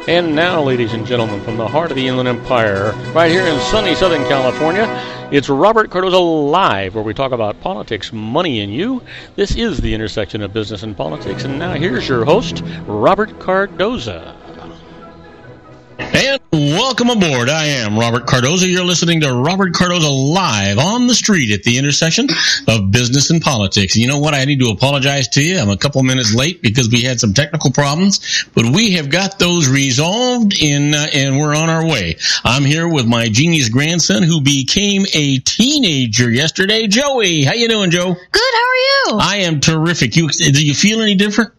And now, ladies and gentlemen, from the heart of the Inland Empire, right here in sunny Southern California, it's Robert Cardoza Live, where we talk about politics, money, and you. This is the intersection of business and politics. And now here's your host, Robert Cardoza. And welcome aboard. I am Robert Cardoza. You're listening to Robert Cardoza Live on the street at the intersection of business and politics. You know what? I need to apologize to you. I'm a couple minutes late because we had some technical problems, but we have got those resolved and we're on our way. I'm here with my genius grandson who became a teenager yesterday. Joey, how you doing, Joe? Good. How are you? I am terrific. Do you feel any different?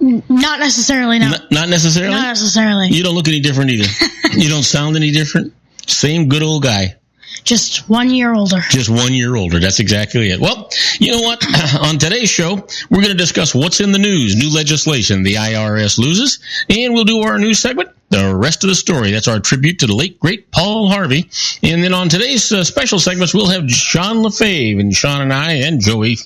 Not necessarily, no. Not necessarily? Not necessarily. You don't look any different either. You don't sound any different. Same good old guy. Just 1 year older. Just 1 year older. That's exactly it. Well, you know what? On today's show, we're going to discuss what's in the news, new legislation, the IRS loses, and we'll do our news segment, the rest of the story. That's our tribute to the late, great Paul Harvey. And then on today's special segments, we'll have Sean Lefebvre, and Sean and I, and Joey,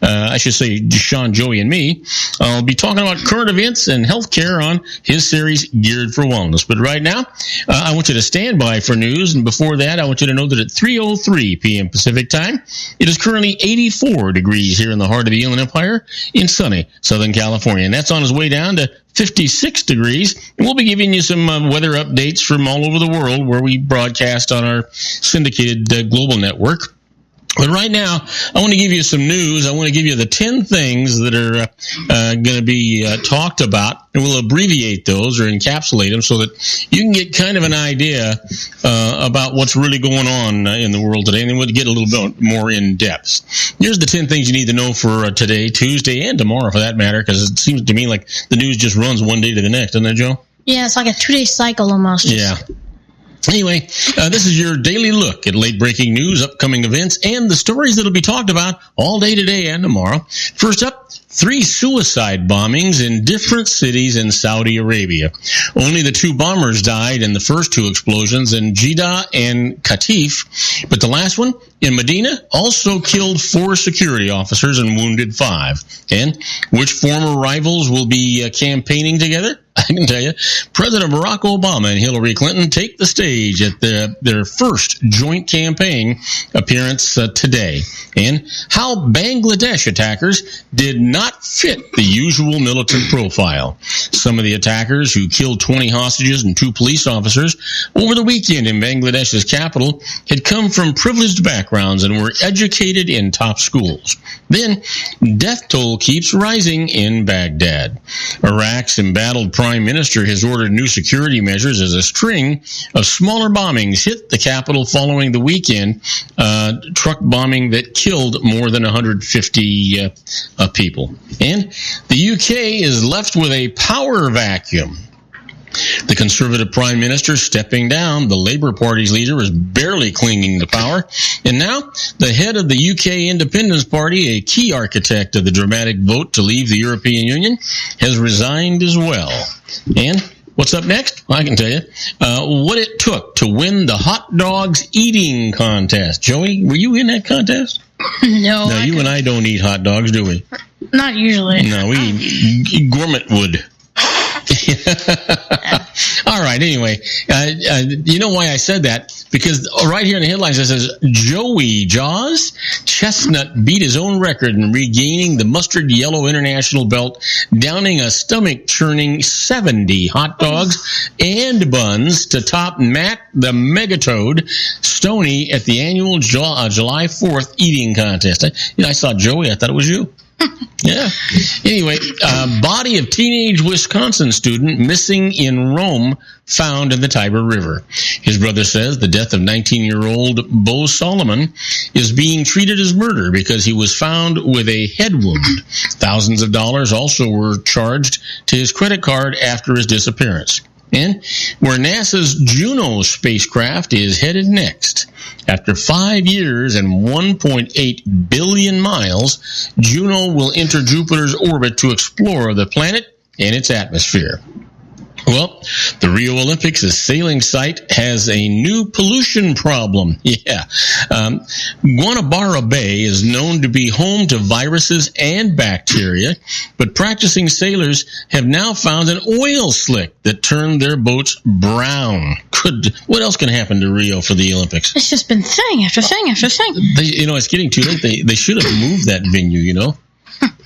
I should say Sean, Joey, and me, I'll be talking about current events and healthcare on his series, Geared for Wellness. But right now, I want you to stand by for news. And before that, I want you to know that at 3:03 p.m. Pacific time, it is currently 84 degrees here in the heart of the Inland Empire in sunny Southern California. And that's on its way down to 56 degrees. And we'll be giving you some weather updates from all over the world where we broadcast on our syndicated global network. But right now, I want to give you some news. I want to give you the 10 things that are going to be talked about, and we'll abbreviate those or encapsulate them so that you can get kind of an idea about what's really going on in the world today, and then we'll get a little bit more in depth. Here's the 10 things you need to know for today, Tuesday, and tomorrow for that matter, because it seems to me like the news just runs one day to the next, doesn't it, Joe? Yeah, it's like a 2-day cycle almost. Yeah. Anyway, this is your daily look at late-breaking news, upcoming events, and the stories that will be talked about all day today and tomorrow. First up, 3 suicide bombings in different cities in Saudi Arabia. Only the 2 bombers died in the first 2 explosions in Jeddah and Qatif, but the last one in Medina also killed 4 security officers and wounded 5. And which former rivals will be campaigning together? I can tell you, President Barack Obama and Hillary Clinton take the stage at their first joint campaign appearance today. And how Bangladesh attackers did not fit the usual militant profile. Some of the attackers who killed 20 hostages and 2 police officers over the weekend in Bangladesh's capital had come from privileged backgrounds and were educated in top schools. Then, death toll keeps rising in Baghdad. Iraq's embattled Prime Minister has ordered new security measures as a string of smaller bombings hit the capital following the weekend truck bombing that killed more than 150 people. And the UK is left with a power vacuum. The Conservative Prime Minister stepping down. The Labour Party's leader is barely clinging to power. And now, the head of the UK Independence Party, a key architect of the dramatic vote to leave the European Union, has resigned as well. And what's up next? I can tell you. What it took to win the hot dogs eating contest. Joey, were you in that contest? No. No, you and I don't eat hot dogs, do we? Not usually. No, we eat gourmet wood. All right, anyway, you know why I said that? Because right here in the headlines it says, Joey Jaws Chestnut beat his own record in regaining the mustard yellow international belt, downing a stomach-churning 70 hot dogs and buns to top Matt the Megatoad Stoney at the annual July 4th eating contest. I saw Joey, I thought it was you. Yeah. Anyway, body of teenage Wisconsin student missing in Rome found in the Tiber River. His brother says the death of 19-year-old Bo Solomon is being treated as murder because he was found with a head wound. Thousands of dollars also were charged to his credit card after his disappearance. And where NASA's Juno spacecraft is headed next. After 5 years and 1.8 billion miles, Juno will enter Jupiter's orbit to explore the planet and its atmosphere. Well, the Rio Olympics, a sailing site, has a new pollution problem. Yeah. Guanabara Bay is known to be home to viruses and bacteria, but practicing sailors have now found an oil slick that turned their boats brown. What else can happen to Rio for the Olympics? It's just been thing after thing after thing. It's getting too late. They should have moved that venue,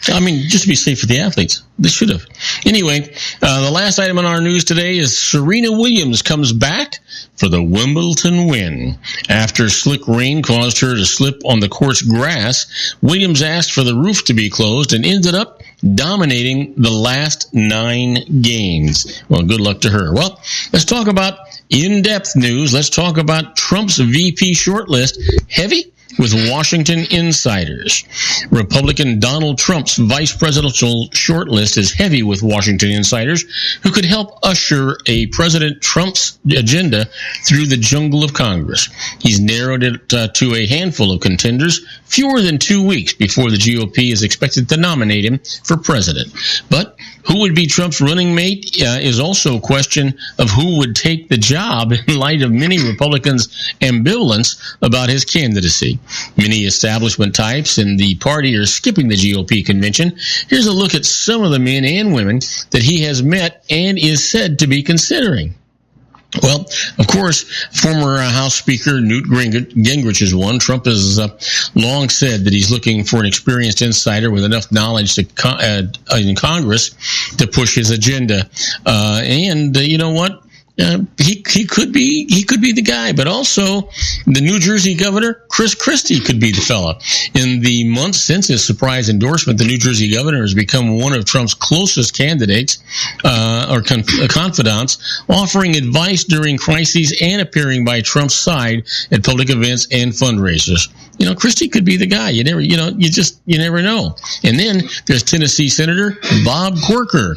I mean, just to be safe for the athletes. They should have. Anyway, the last item on our news today is Serena Williams comes back for the Wimbledon win. After slick rain caused her to slip on the court's grass, Williams asked for the roof to be closed and ended up dominating the last 9 games. Well, good luck to her. Well, let's talk about in-depth news. Let's talk about Trump's VP shortlist. Heavy with Washington insiders. Republican Donald Trump's vice presidential shortlist is heavy with Washington insiders who could help usher a President Trump's agenda through the jungle of Congress. He's narrowed it to a handful of contenders, fewer than 2 weeks before the GOP is expected to nominate him for president. But who would be Trump's running mate is also a question of who would take the job in light of many Republicans' ambivalence about his candidacy. Many establishment types in the party are skipping the GOP convention. Here's a look at some of the men and women that he has met and is said to be considering. Well, of course, former House Speaker Newt Gingrich is one. Trump has long said that he's looking for an experienced insider with enough knowledge in Congress to push his agenda. And you know what? He could be the guy, but also the New Jersey governor, Chris Christie, could be the fella. In the months since his surprise endorsement, the New Jersey governor has become one of Trump's closest candidates or confidants, offering advice during crises and appearing by Trump's side at public events and fundraisers. Christie could be the guy. You never know. And then there's Tennessee Senator Bob Corker,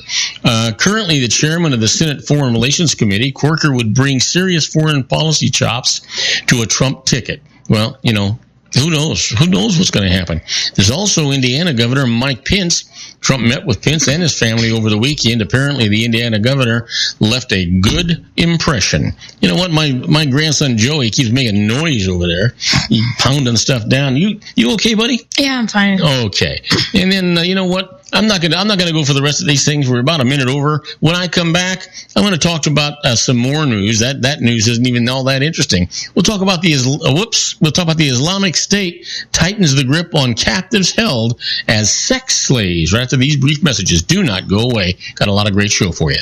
currently the chairman of the Senate Foreign Relations Committee. Corker would bring serious foreign policy chops to a Trump ticket. Well, who knows? Who knows what's going to happen? There's also Indiana Governor Mike Pence. Trump met with Pence and his family over the weekend. Apparently, the Indiana governor left a good impression. You know what? My grandson Joey keeps making noise over there. He's pounding stuff down. You okay, buddy? Yeah, I'm fine. Okay. And then you know what? I'm not gonna go for the rest of these things. We're about a minute over. When I come back, I'm going to talk about some more news. That news isn't even all that interesting. We'll talk about the Islamic State tightens the grip on captives held as sex slaves. Right after these brief messages, do not go away. Got a lot of great show for you.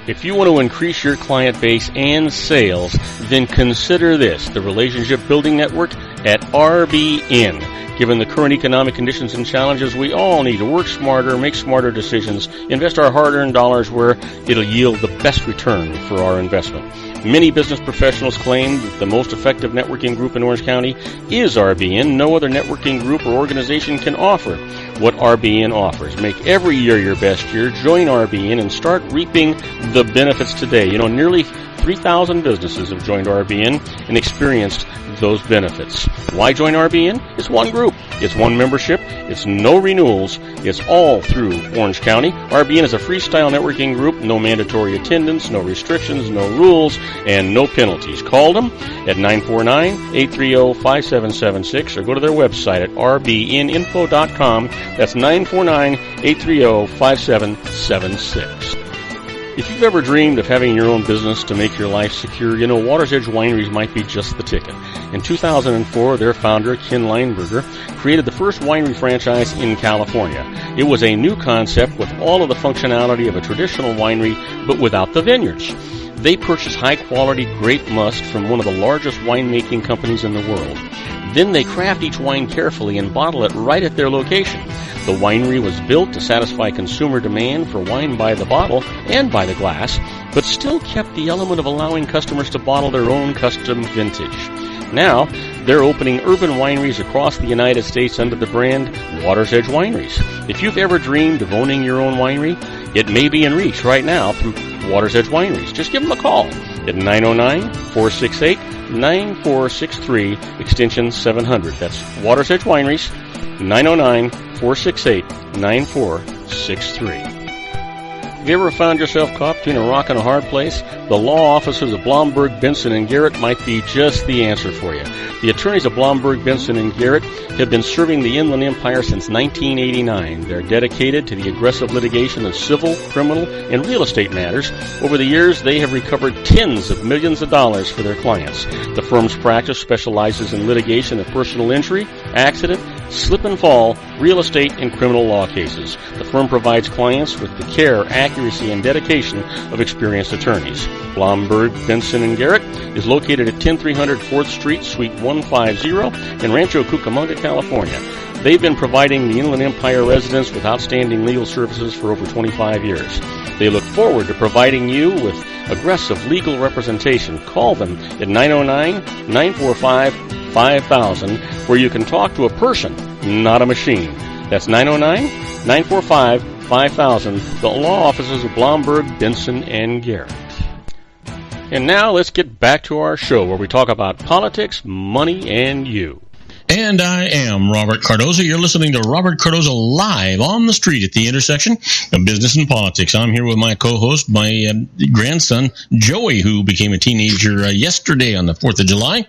If you want to increase your client base and sales, then consider this, the Relationship Building Network at RBN. Given the current economic conditions and challenges, we all need to work smarter, make smarter decisions, invest our hard-earned dollars where it'll yield the best return for our investment. Many business professionals claim that the most effective networking group in Orange County is RBN. No other networking group or organization can offer what RBN offers. Make every year your best year. Join RBN and start reaping the benefits today. Nearly 3,000 businesses have joined RBN and experienced those benefits. Why join RBN? It's one group. It's one membership. It's no renewals. It's all through Orange County. RBN is a freestyle networking group. No mandatory attendance, no restrictions, no rules, and no penalties. Call them at 949-830-5776 or go to their website at rbninfo.com. That's 949-830-5776. If you've ever dreamed of having your own business to make your life secure, Water's Edge Wineries might be just the ticket. In 2004, their founder, Ken Lineberger, created the first winery franchise in California. It was a new concept with all of the functionality of a traditional winery, but without the vineyards. They purchased high-quality grape must from one of the largest winemaking companies in the world. Then they craft each wine carefully and bottle it right at their location. The winery was built to satisfy consumer demand for wine by the bottle and by the glass, but still kept the element of allowing customers to bottle their own custom vintage. Now, they're opening urban wineries across the United States under the brand Water's Edge Wineries. If you've ever dreamed of owning your own winery, it may be in reach right now through Water's Edge Wineries. Just give them a call at 909-468-9463, extension 700. That's Water's Edge Wineries, 909-468-9463. Have you ever found yourself caught between a rock and a hard place? The law offices of Blomberg, Benson, and Garrett might be just the answer for you. The attorneys of Blomberg, Benson, and Garrett have been serving the Inland Empire since 1989. They're dedicated to the aggressive litigation of civil, criminal, and real estate matters. Over the years, they have recovered tens of millions of dollars for their clients. The firm's practice specializes in litigation of personal injury, accident, slip and fall, real estate, and criminal law cases. The firm provides clients with the care, accuracy, and dedication of experienced attorneys. Blomberg, Benson, and Garrett is located at 10300 4th Street, Suite 150 in Rancho Cucamonga, California. They've been providing the Inland Empire residents with outstanding legal services for over 25 years. They look forward to providing you with aggressive legal representation. Call them at 909-945-5000, where you can talk to a person, not a machine. That's 909-945-5000, the law offices of Blomberg, Benson, and Garrett. And now let's get back to our show where we talk about politics, money, and you. And I am Robert Cardoza. You're listening to Robert Cardoza live on the street at the intersection of business and politics. I'm here with my co-host, my grandson, Joey, who became a teenager yesterday on the 4th of July.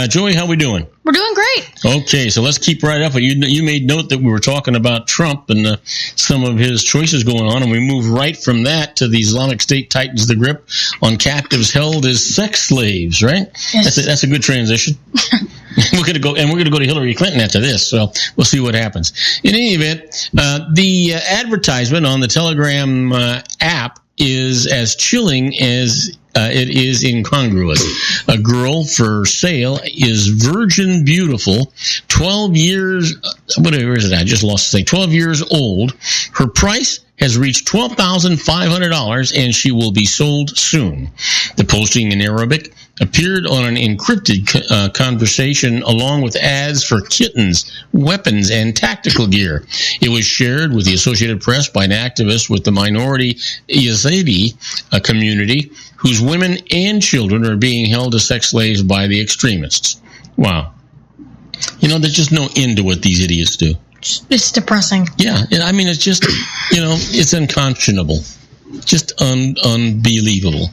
Joey, how we doing? We're doing great. Okay, so let's keep right up. You made note that we were talking about Trump and some of his choices going on, and we move right from that to the Islamic State tightens the grip on captives held as sex slaves, right? Yes. That's a good transition. We're going to go to Hillary Clinton after this, so we'll see what happens. In any event, the advertisement on the Telegram app is as chilling as it is incongruous. A girl for sale is virgin beautiful, 12 years, whatever is it? I just lost the thing. 12 years old. Her price has reached $12,500, and she will be sold soon. The posting in Arabic appeared on an encrypted conversation along with ads for kittens, weapons, and tactical gear. It was shared with the Associated Press by an activist with the minority Yazidi community, whose women and children are being held as sex slaves by the extremists. Wow. There's just no end to what these idiots do. It's depressing. Yeah, I mean, it's just, it's unconscionable. Just unbelievable.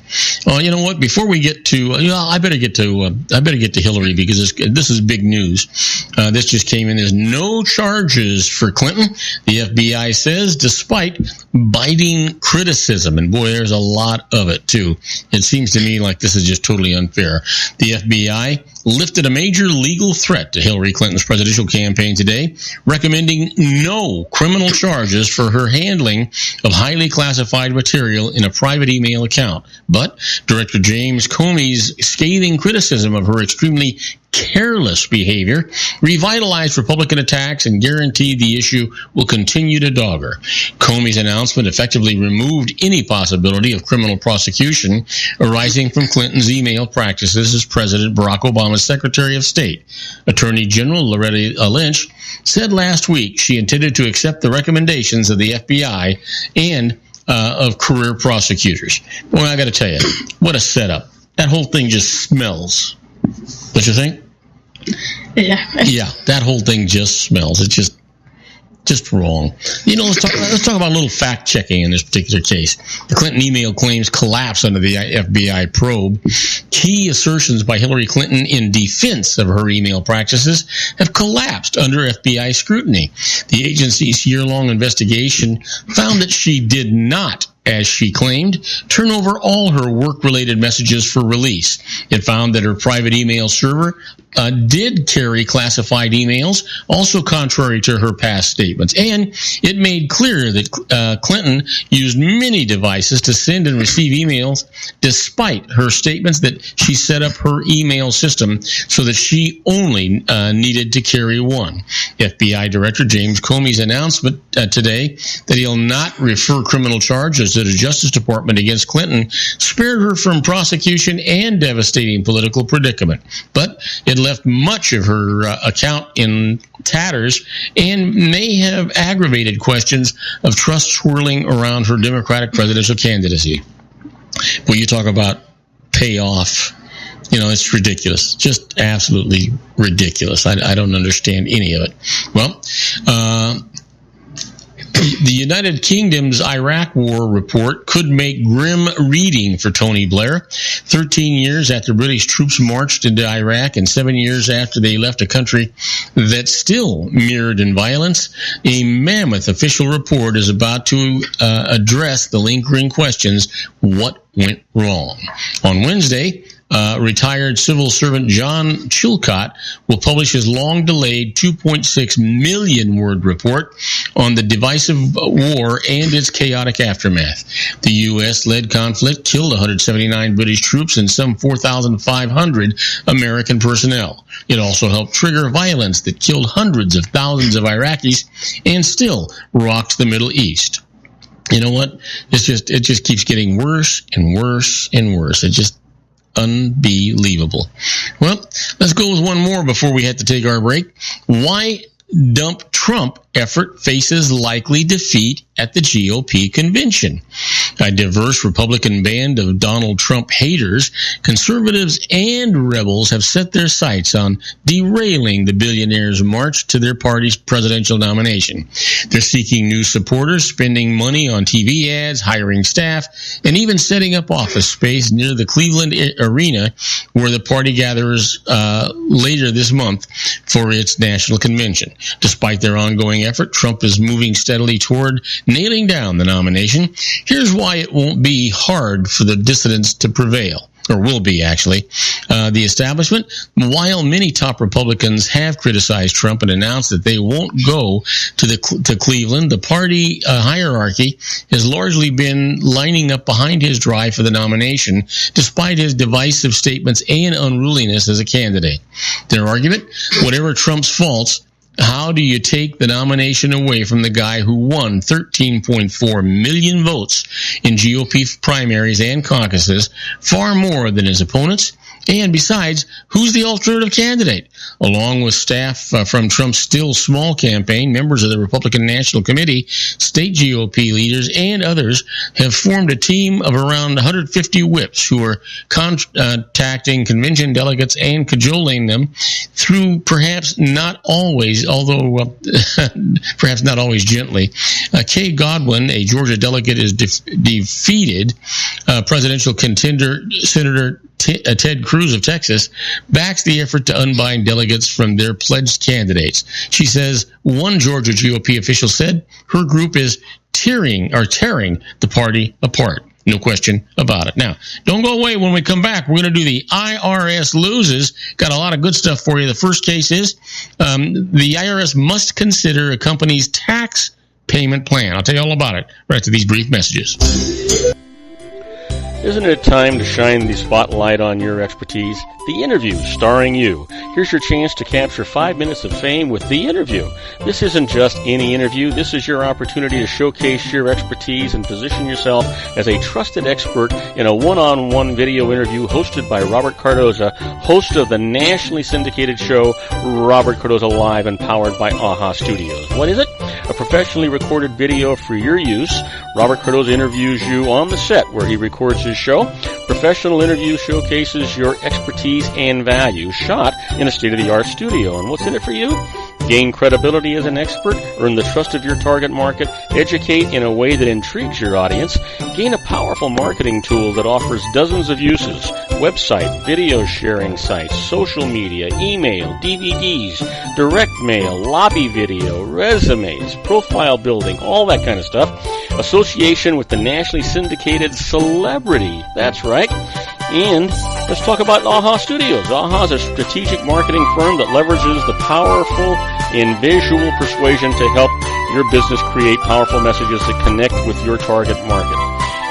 Oh, you know what? Before we get to, I better get to Hillary, because this is big news. This just came in. There's no charges for Clinton, the FBI says, despite biting criticism. And boy, there's a lot of it too. It seems to me like this is just totally unfair. The FBI lifted a major legal threat to Hillary Clinton's presidential campaign today, recommending no criminal charges for her handling of highly classified material in a private email account. But Director James Comey's scathing criticism of her extremely careless behavior revitalized Republican attacks and guaranteed the issue will continue to dog her. Comey's announcement effectively removed any possibility of criminal prosecution arising from Clinton's email practices as President Barack Obama's Secretary of State. Attorney General Loretta Lynch said last week she intended to accept the recommendations of the FBI and of career prosecutors. Well, I got to tell you, what a setup. That whole thing just smells. Don't you think? Yeah. Yeah, that whole thing just smells. It's just wrong. Let's talk about a little fact checking in this particular case. The Clinton email claims collapse under the FBI probe. Key assertions by Hillary Clinton in defense of her email practices have collapsed under FBI scrutiny. The agency's year-long investigation found that she did not, as she claimed, turn over all her work-related messages for release. It found that her private email server did carry classified emails, also contrary to her past statements. And it made clear that Clinton used many devices to send and receive emails, despite her statements that she set up her email system so that she only needed to carry one. FBI Director James Comey's announcement today that he'll not refer criminal charges to the Justice Department against Clinton spared her from prosecution and devastating political predicament. But it left much of her account in tatters and may have aggravated questions of trust swirling around her Democratic presidential candidacy. Well, you talk about payoff. It's ridiculous. Just absolutely ridiculous. I don't understand any of it. Well, The United Kingdom's Iraq War report could make grim reading for Tony Blair. 13 years after British troops marched into Iraq and 7 years after they left a country that still mirrored in violence, a mammoth official report is about to address the lingering questions: what went wrong? On Wednesday, retired civil servant John Chilcott will publish his long-delayed 2.6 million-word report on the divisive war and its chaotic aftermath. The U.S.-led conflict killed 179 British troops and some 4,500 American personnel. It also helped trigger violence that killed hundreds of thousands of Iraqis and still rocks the Middle East. You know what? It just keeps getting worse and worse and worse. It just unbelievable. Well, let's go with one more before we have to take our break. Why dump Trump effort faces likely defeat at the GOP convention? A diverse Republican band of Donald Trump haters, conservatives, and rebels have set their sights on derailing the billionaire's march to their party's presidential nomination. They're seeking new supporters, spending money on TV ads, hiring staff, and even setting up office space near the Cleveland arena where the party gathers later this month for its national convention. Despite their ongoing effort, Trump is moving steadily toward nailing down the nomination. Here's why it won't be hard for the dissidents to prevail. Or will be, actually. The establishment, while many top Republicans have criticized Trump and announced that they won't go to Cleveland, the party hierarchy has largely been lining up behind his drive for the nomination, despite his divisive statements and unruliness as a candidate. Their argument, whatever Trump's faults, how do you take the nomination away from the guy who won 13.4 million votes in GOP primaries and caucuses, far more than his opponents? And besides, who's the alternative candidate? Along with staff from Trump's still small campaign, members of the Republican National Committee, state GOP leaders, and others have formed a team of around 150 whips who are contacting convention delegates and cajoling them through perhaps not always, although perhaps not always gently. Kay Godwin, a Georgia delegate, is defeated. Presidential contender Senator Ted Cruz of Texas backs the effort to unbind delegates from their pledged candidates. She says one Georgia GOP official said her group is tearing the party apart. No question about it. Now, don't go away. When we come back, we're going to do the IRS loses. Got a lot of good stuff for you. The first case is the IRS must consider a company's tax payment plan. I'll tell you all about it right after these brief messages. Isn't it time to shine the spotlight on your expertise? The Interview, starring you. Here's your chance to capture 5 minutes of fame with The Interview. This isn't just any interview. This is your opportunity to showcase your expertise and position yourself as a trusted expert in a one-on-one video interview hosted by Robert Cardoza, host of the nationally syndicated show Robert Cardoza Live and powered by AHA Studios. What is it? A professionally recorded video for your use. Robert Cardoza interviews you on the set where he records his show. Professional interview showcases your expertise and value, shot in a state-of-the-art studio. And what's in it for you? Gain credibility as an expert, earn the trust of your target market, educate in a way that intrigues your audience, gain a powerful marketing tool that offers dozens of uses, website, video sharing sites, social media, email, DVDs, direct mail, lobby video, resumes, profile building, all that kind of stuff. Association with the nationally syndicated celebrity. That's right. And let's talk about AHA Studios. AHA is a strategic marketing firm that leverages the powerful and visual persuasion to help your business create powerful messages that connect with your target market.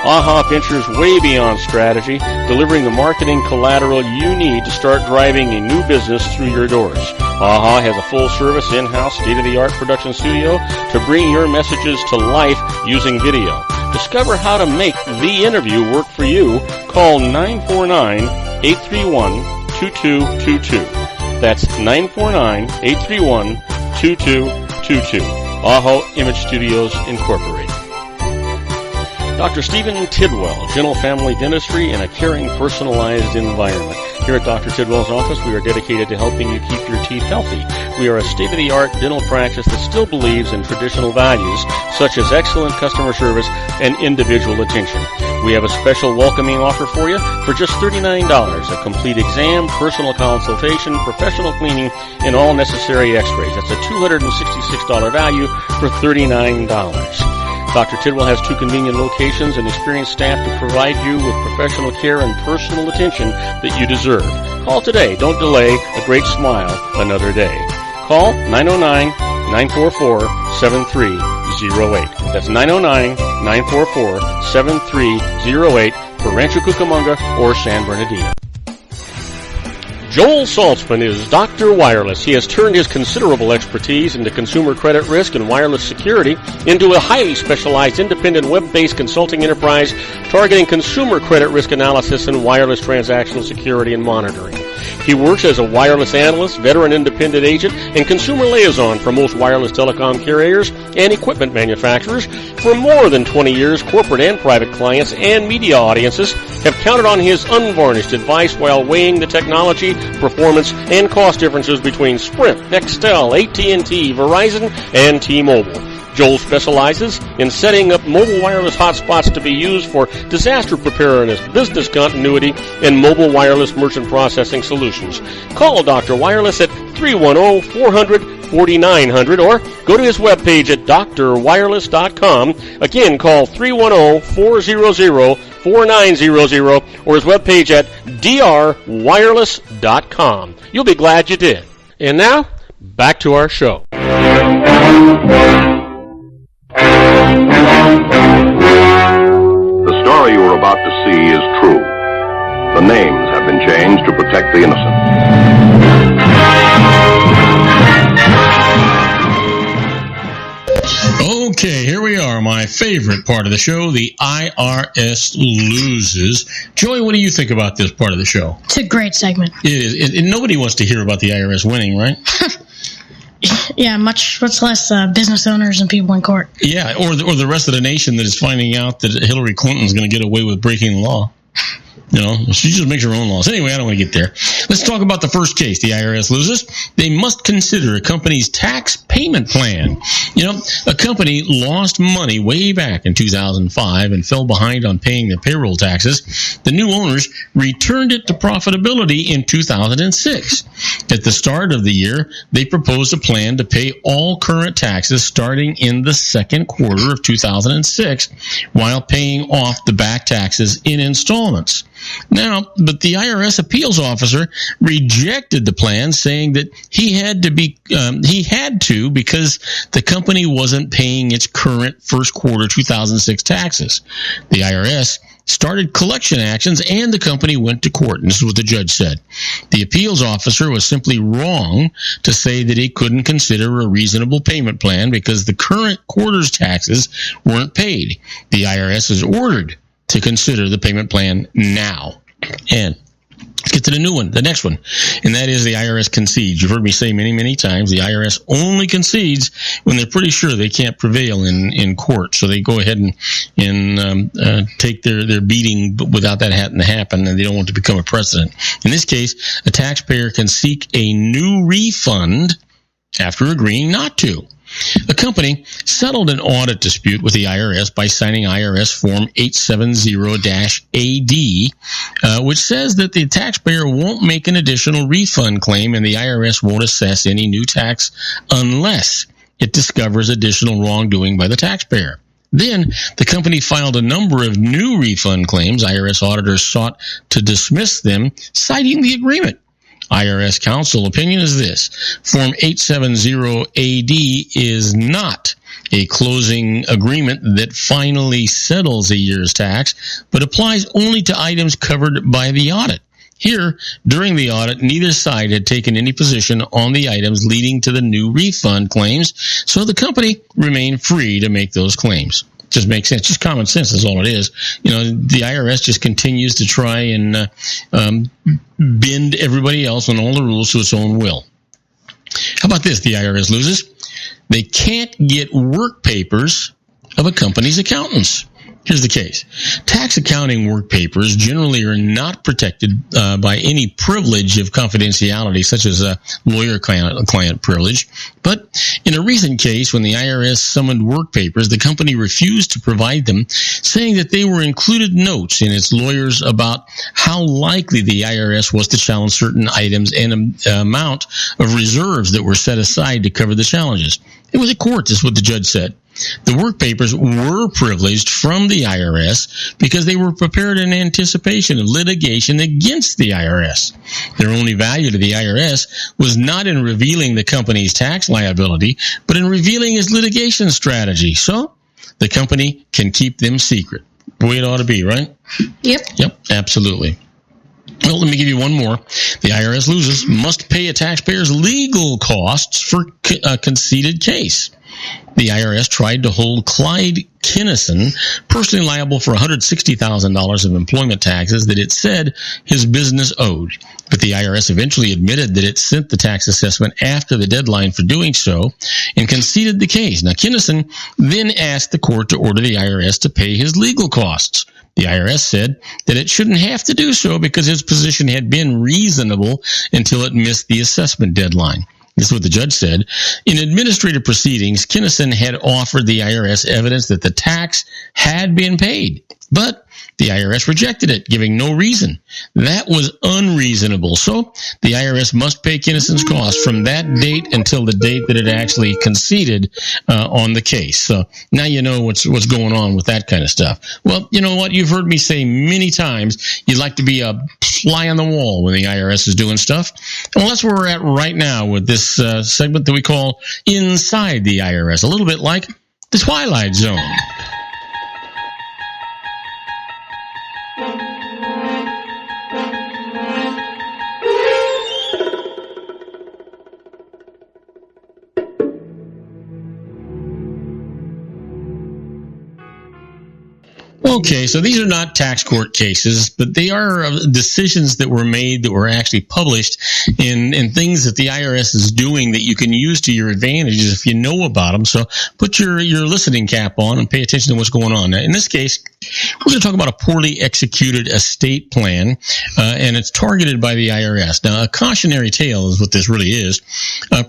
AHA ventures way beyond strategy, delivering the marketing collateral you need to start driving a new business through your doors. AHA has a full-service, in-house, state-of-the-art production studio to bring your messages to life using video. Discover how to make The Interview work for you. Call 949-831-2222. That's 949-831-2222. AHA Image Studios, Incorporated. Dr. Stephen Tidwell, General Family Dentistry in a caring, personalized environment. Here at Dr. Tidwell's office, we are dedicated to helping you keep your teeth healthy. We are a state-of-the-art dental practice that still believes in traditional values, such as excellent customer service and individual attention. We have a special welcoming offer for you for just $39, a complete exam, personal consultation, professional cleaning, and all necessary x-rays. That's a $266 value for $39. Dr. Tidwell has 2 convenient locations and experienced staff to provide you with professional care and personal attention that you deserve. Call today. Don't delay. A great smile another day. Call 909-944-7308. That's 909-944-7308 for Rancho Cucamonga or San Bernardino. Joel Saltzman is Dr. Wireless. He has turned his considerable expertise into consumer credit risk and wireless security into a highly specialized independent web-based consulting enterprise targeting consumer credit risk analysis and wireless transactional security and monitoring. He works as a wireless analyst, veteran independent agent, and consumer liaison for most wireless telecom carriers and equipment manufacturers. For more than 20 years, corporate and private clients and media audiences have counted on his unvarnished advice while weighing the technology, performance, and cost differences between Sprint, Nextel, AT&T, Verizon, and T-Mobile. Joel specializes in setting up mobile wireless hotspots to be used for disaster preparedness, business continuity, and mobile wireless merchant processing solutions. Call Dr. Wireless at 310-400-4900 or go to his webpage at drwireless.com. Again, call 310-400-4900 or his webpage at drwireless.com. You'll be glad you did. And now, back to our show. The story you are about to see is true. The names have been changed to protect the innocent. Okay, here we are, my favorite part of the show, the IRS loses. Joey, what do you think about this part of the show? It's a great segment. It is. And nobody wants to hear about the IRS winning, right? Yeah, much less business owners and people in court. Yeah, or the rest of the nation that is finding out that Hillary Clinton's going to get away with breaking the law. You know, she just makes her own laws. Anyway, I don't want to get there. Let's talk about the first case. The IRS loses. They must consider a company's tax payment plan. You know, a company lost money way back in 2005 and fell behind on paying their payroll taxes. The new owners returned it to profitability in 2006. At the start of the year, they proposed a plan to pay all current taxes starting in the second quarter of 2006 while paying off the back taxes in installments. Now, but the IRS appeals officer rejected the plan, saying that he had to because the company wasn't paying its current first quarter 2006 taxes. The IRS started collection actions and the company went to court. And this is what the judge said. The appeals officer was simply wrong to say that he couldn't consider a reasonable payment plan because the current quarter's taxes weren't paid. The IRS is ordered to consider the payment plan now. And let's get to the new one, the next one, and that is the IRS concedes. You've heard me say many, many times, the IRS only concedes when they're pretty sure they can't prevail in court. So they go ahead and take their beating without that having to happen, and they don't want to become a precedent. In this case, a taxpayer can seek a new refund after agreeing not to. A company settled an audit dispute with the IRS by signing IRS Form 870-AD, which says that the taxpayer won't make an additional refund claim and the IRS won't assess any new tax unless it discovers additional wrongdoing by the taxpayer. Then, the company filed a number of new refund claims. IRS auditors sought to dismiss them, citing the agreement. IRS counsel opinion is this: Form 870-AD is not a closing agreement that finally settles a year's tax, but applies only to items covered by the audit. Here, during the audit, neither side had taken any position on the items leading to the new refund claims, so the company remained free to make those claims. Just makes sense. Just common sense is all it is. You know, the IRS just continues to try and bend everybody else on all the rules to its own will. How about this? The IRS loses. They can't get work papers of a company's accountants. Here's the case. Tax accounting work papers generally are not protected by any privilege of confidentiality, such as a lawyer-client privilege. But in a recent case, when the IRS summoned work papers, the company refused to provide them, saying that they were included notes in its lawyers about how likely the IRS was to challenge certain items and amount of reserves that were set aside to cover the challenges. It was a court, is what the judge said. The work papers were privileged from the IRS because they were prepared in anticipation of litigation against the IRS. Their only value to the IRS was not in revealing the company's tax liability, but in revealing its litigation strategy. So, the company can keep them secret. The way it ought to be, right? Yep, absolutely. Well, let me give you one more. The IRS losers must pay a taxpayer's legal costs for a conceded case. The IRS tried to hold Clyde Kinnison personally liable for $160,000 of employment taxes that it said his business owed. But the IRS eventually admitted that it sent the tax assessment after the deadline for doing so and conceded the case. Now, Kinnison then asked the court to order the IRS to pay his legal costs. The IRS said that it shouldn't have to do so because his position had been reasonable until it missed the assessment deadline. This is what the judge said. In administrative proceedings, Kinnison had offered the IRS evidence that the tax had been paid, but the IRS rejected it, giving no reason. That was unreasonable. So the IRS must pay Kinnison's costs from that date until the date that it actually conceded on the case. So now you know what's going on with that kind of stuff. Well, you know what? You've heard me say many times you'd like to be a fly on the wall when the IRS is doing stuff. Well, that's where we're at right now with this segment that we call Inside the IRS, a little bit like the Twilight Zone. Okay, so these are not tax court cases, but they are decisions that were made that were actually published in things that the IRS is doing that you can use to your advantage if you know about them. So put your listening cap on and pay attention to what's going on. Now, in this case, we're going to talk about a poorly executed estate plan, and it's targeted by the IRS. Now, a cautionary tale is what this really is.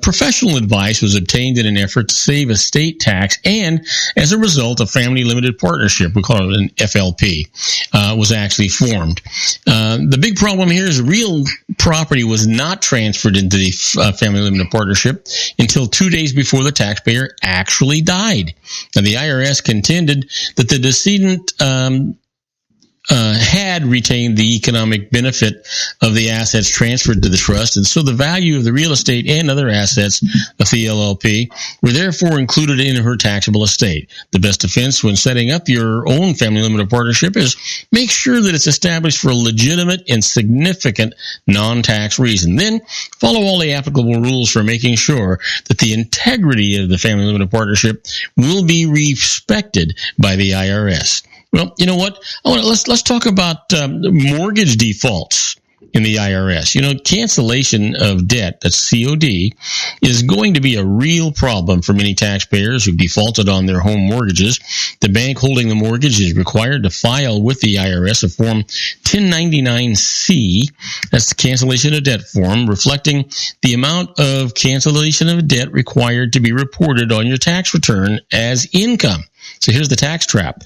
Professional advice was obtained in an effort to save estate tax, and as a result, a family limited partnership, we call it an FLP, was actually formed. The big problem here is real property was not transferred into the family limited partnership until 2 days before the taxpayer actually died. Now, the IRS contended that the decedent had retained the economic benefit of the assets transferred to the trust, and so the value of the real estate and other assets of the LLP were therefore included in her taxable estate. The best defense when setting up your own family limited partnership is make sure that it's established for a legitimate and significant non-tax reason. Then follow all the applicable rules for making sure that the integrity of the family limited partnership will be respected by the IRS. Well, you know what? Let's talk about mortgage defaults in the IRS. You know, cancellation of debt, that's COD, is going to be a real problem for many taxpayers who've defaulted on their home mortgages. The bank holding the mortgage is required to file with the IRS a Form 1099-C, that's the cancellation of debt form, reflecting the amount of cancellation of debt required to be reported on your tax return as income. So here's the tax trap.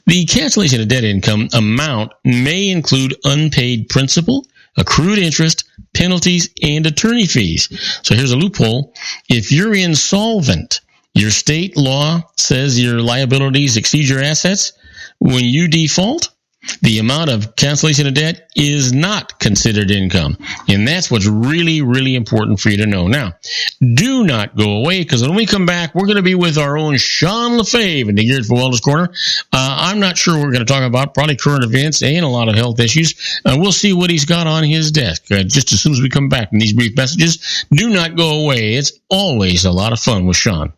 The cancellation of debt income amount may include unpaid principal, accrued interest, penalties, and attorney fees. So here's a loophole. If you're insolvent, your state law says your liabilities exceed your assets. When you default, the amount of cancellation of debt is not considered income. And that's what's really, really important for you to know. Now, do not go away, because when we come back, we're going to be with our own Sean LaFave in the Geared for Wellness Corner. I'm not sure what we're going to talk about, probably current events and a lot of health issues. We'll see what he's got on his desk just as soon as we come back from these brief messages. Do not go away. It's always a lot of fun with Sean.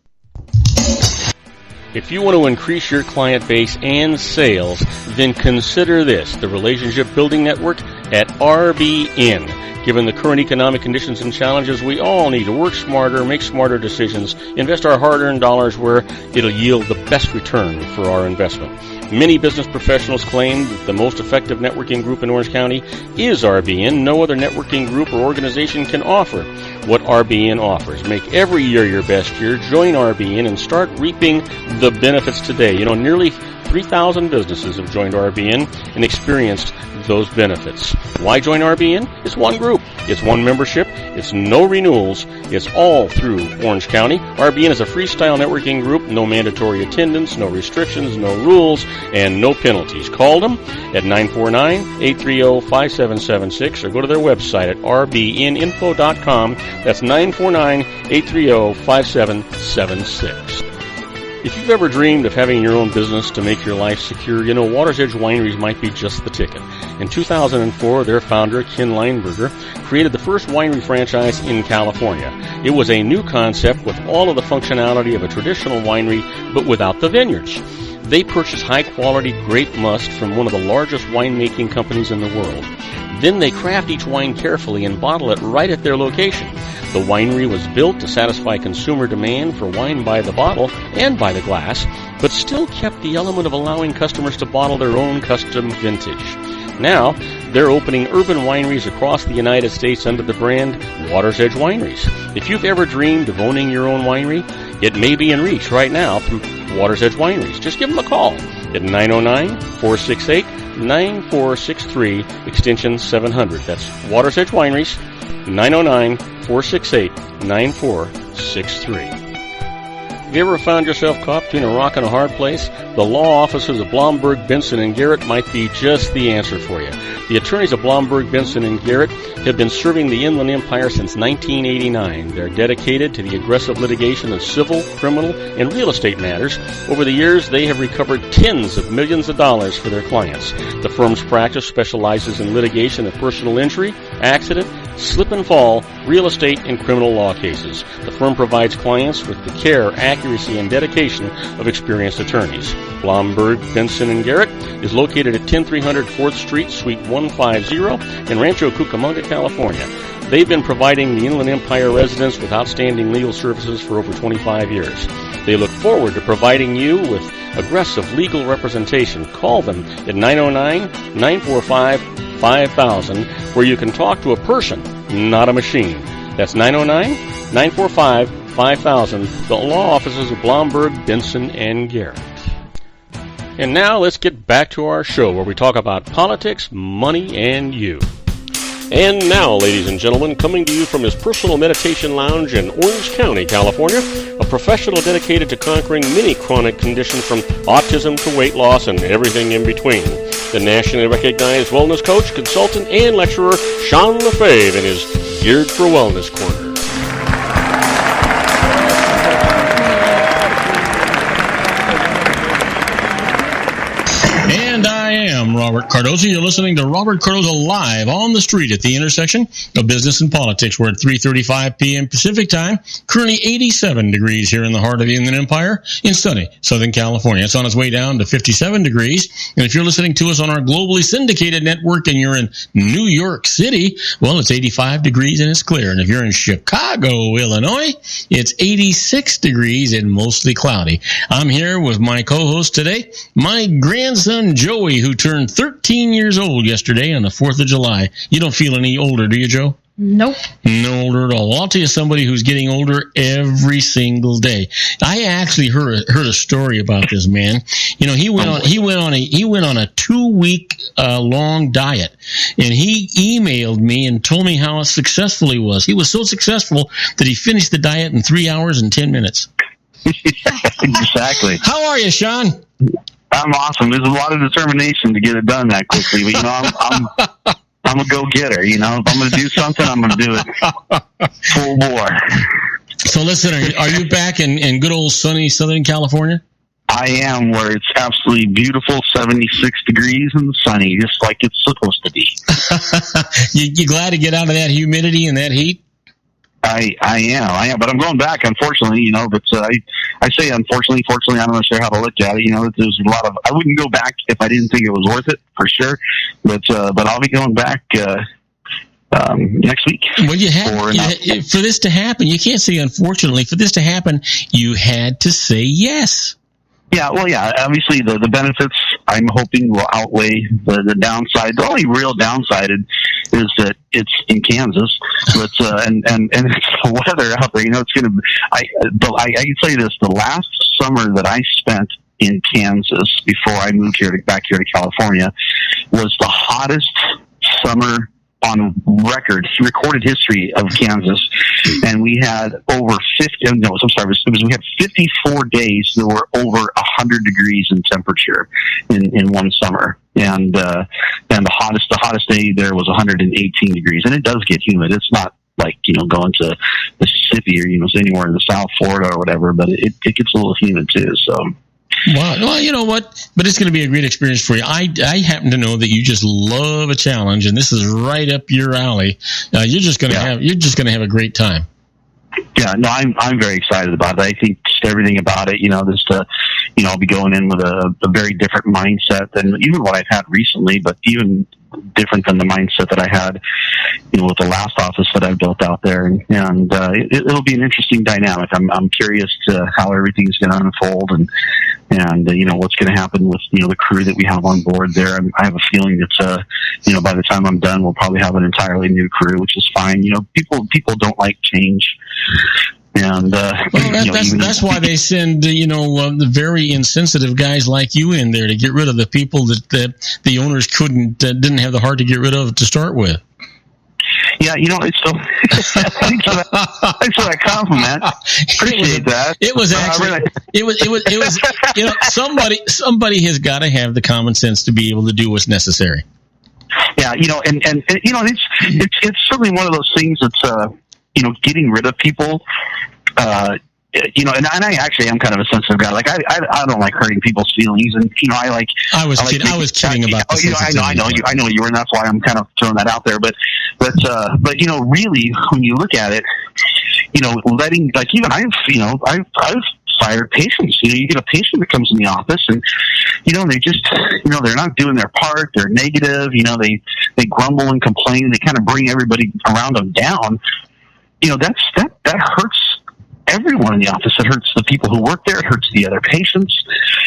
If you want to increase your client base and sales, then consider this. The Relationship Building Network at RBN. Given the current economic conditions and challenges, we all need to work smarter, make smarter decisions, invest our hard-earned dollars where it'll yield the best return for our investment. Many business professionals claim that the most effective networking group in Orange County is RBN. No other networking group or organization can offer what RBN offers. Make every year your best year. Join RBN and start reaping the benefits today. You know, nearly 3,000 businesses have joined RBN and experienced those benefits. Why join RBN? It's one group. It's one membership. It's no renewals. It's all through Orange County. RBN is a freestyle networking group. No mandatory attendance, no restrictions, no rules, and no penalties. Call them at 949-830-5776 or go to their website at rbninfo.com. That's 949-830-5776. If you've ever dreamed of having your own business to make your life secure, you know Water's Edge Wineries might be just the ticket. In 2004, their founder, Ken Lineberger, created the first winery franchise in California. It was a new concept with all of the functionality of a traditional winery, but without the vineyards. They purchased high-quality grape must from one of the largest winemaking companies in the world. Then they craft each wine carefully and bottle it right at their location. The winery was built to satisfy consumer demand for wine by the bottle and by the glass, but still kept the element of allowing customers to bottle their own custom vintage. Now, they're opening urban wineries across the United States under the brand Water's Edge Wineries. If you've ever dreamed of owning your own winery, it may be in reach right now through Water's Edge Wineries. Just give them a call at 909-468-9463, extension 700. That's Water's Edge Wineries, 909-468-9463. Have you ever found yourself caught between a rock and a hard place? The law offices of Blomberg, Benson, and Garrett might be just the answer for you. The attorneys of Blomberg, Benson, and Garrett have been serving the Inland Empire since 1989. They're dedicated to the aggressive litigation of civil, criminal, and real estate matters. Over the years, they have recovered tens of millions of dollars for their clients. The firm's practice specializes in litigation of personal injury, accident, slip and fall, real estate, and criminal law cases. The firm provides clients with the care, accuracy, and dedication of experienced attorneys. Blomberg, Benson, and Garrett is located at 10300 4th Street, Suite 150 in Rancho Cucamonga, California. They've been providing the Inland Empire residents with outstanding legal services for over 25 years. They look forward to providing you with aggressive legal representation. Call them at 909-945-5000, where you can talk to a person, not a machine. That's 909-945-5000, the law offices of Blomberg, Benson, and Garrett. And now let's get back to our show where we talk about politics, money, and you. And now, ladies and gentlemen, coming to you from his personal meditation lounge in Orange County, California, a professional dedicated to conquering many chronic conditions from autism to weight loss and everything in between. The nationally recognized wellness coach, consultant, and lecturer, Sean Lefebvre, in his Geared for Wellness Corner. And I am Robert Cardoza. You're listening to Robert Cardoza Live on the street at the intersection of business and politics. We're at 3:35 p.m. Pacific time. Currently 87 degrees here in the heart of the Inland Empire in sunny Southern California. It's on its way down to 57 degrees. And if you're listening to us on our globally syndicated network and you're in New York City, well, it's 85 degrees and it's clear. And if you're in Chicago, Illinois, it's 86 degrees and mostly cloudy. I'm here with my co-host today, my grandson Joey, who turned 13 years old yesterday on the 4th of July. You don't feel any older, do you, Joe? Nope. No older at all. Well, I'll tell you somebody who's getting older every single day. I actually heard a story about this man. You know, he went on a 2-week long diet, and he emailed me and told me how successful he was. He was so successful that he finished the diet in 3 hours and 10 minutes. Exactly. How are you, Sean? I'm awesome. There's a lot of determination to get it done that quickly, but I'm a go-getter. You know, if I'm going to do something, I'm going to do it full bore. So listen, are you back in good old sunny Southern California? I am, where it's absolutely beautiful, 76 degrees and sunny, just like it's supposed to be. You glad to get out of that humidity and that heat? I am, but I'm going back, unfortunately, but I say unfortunately, fortunately, I'm not sure how to look at it. There's a lot of, I wouldn't go back if I didn't think it was worth it, for sure, but I'll be going back, next week. Well, for this to happen, you can't say unfortunately. For this to happen, you had to say yes. Yeah, well, yeah. Obviously, the benefits I'm hoping will outweigh the downside. The only real downside is that it's in Kansas, but and it's the weather out there. It's going to. I can tell you this: the last summer that I spent in Kansas before I moved back here to California was the hottest summer on recorded history of Kansas, and we had over 50. No, I'm sorry. We had 54 days that were over 100 degrees in temperature in one summer, and the hottest day there was 118 degrees, and it does get humid. It's not like going to Mississippi or anywhere in the South, Florida or whatever, but it gets a little humid too. So. Well, you know what? But it's going to be a great experience for you. I happen to know that you just love a challenge, and this is right up your alley. You're just going to have a great time. Yeah, no, I'm very excited about it. I think just everything about it, I'll be going in with a very different mindset than even what I've had recently, but even different than the mindset that I had, with the last office that I've built out there. And it'll be an interesting dynamic. I'm curious to how everything's going to unfold and what's going to happen with, the crew that we have on board there. I have a feeling that, by the time I'm done, we'll probably have an entirely new crew, which is fine. People don't like change. And that's why they send the very insensitive guys like you in there to get rid of the people that the owners didn't have the heart to get rid of to start with. Yeah, it's so. Thanks for that compliment. Appreciate that. It was actually it was somebody has got to have the common sense to be able to do what's necessary. Yeah, and it's certainly one of those things that's getting rid of people. And I actually am kind of a sensitive guy. Like I don't like hurting people's feelings, and I was kidding about this. I know you were, and that's why I'm kind of throwing that out there. But really, when you look at it, letting I've fired patients. You get a patient that comes in the office, and they just they're not doing their part. They're negative. They grumble and complain. They kind of bring everybody around them down. That hurts everyone in the office. It hurts the people who work there. It hurts the other patients.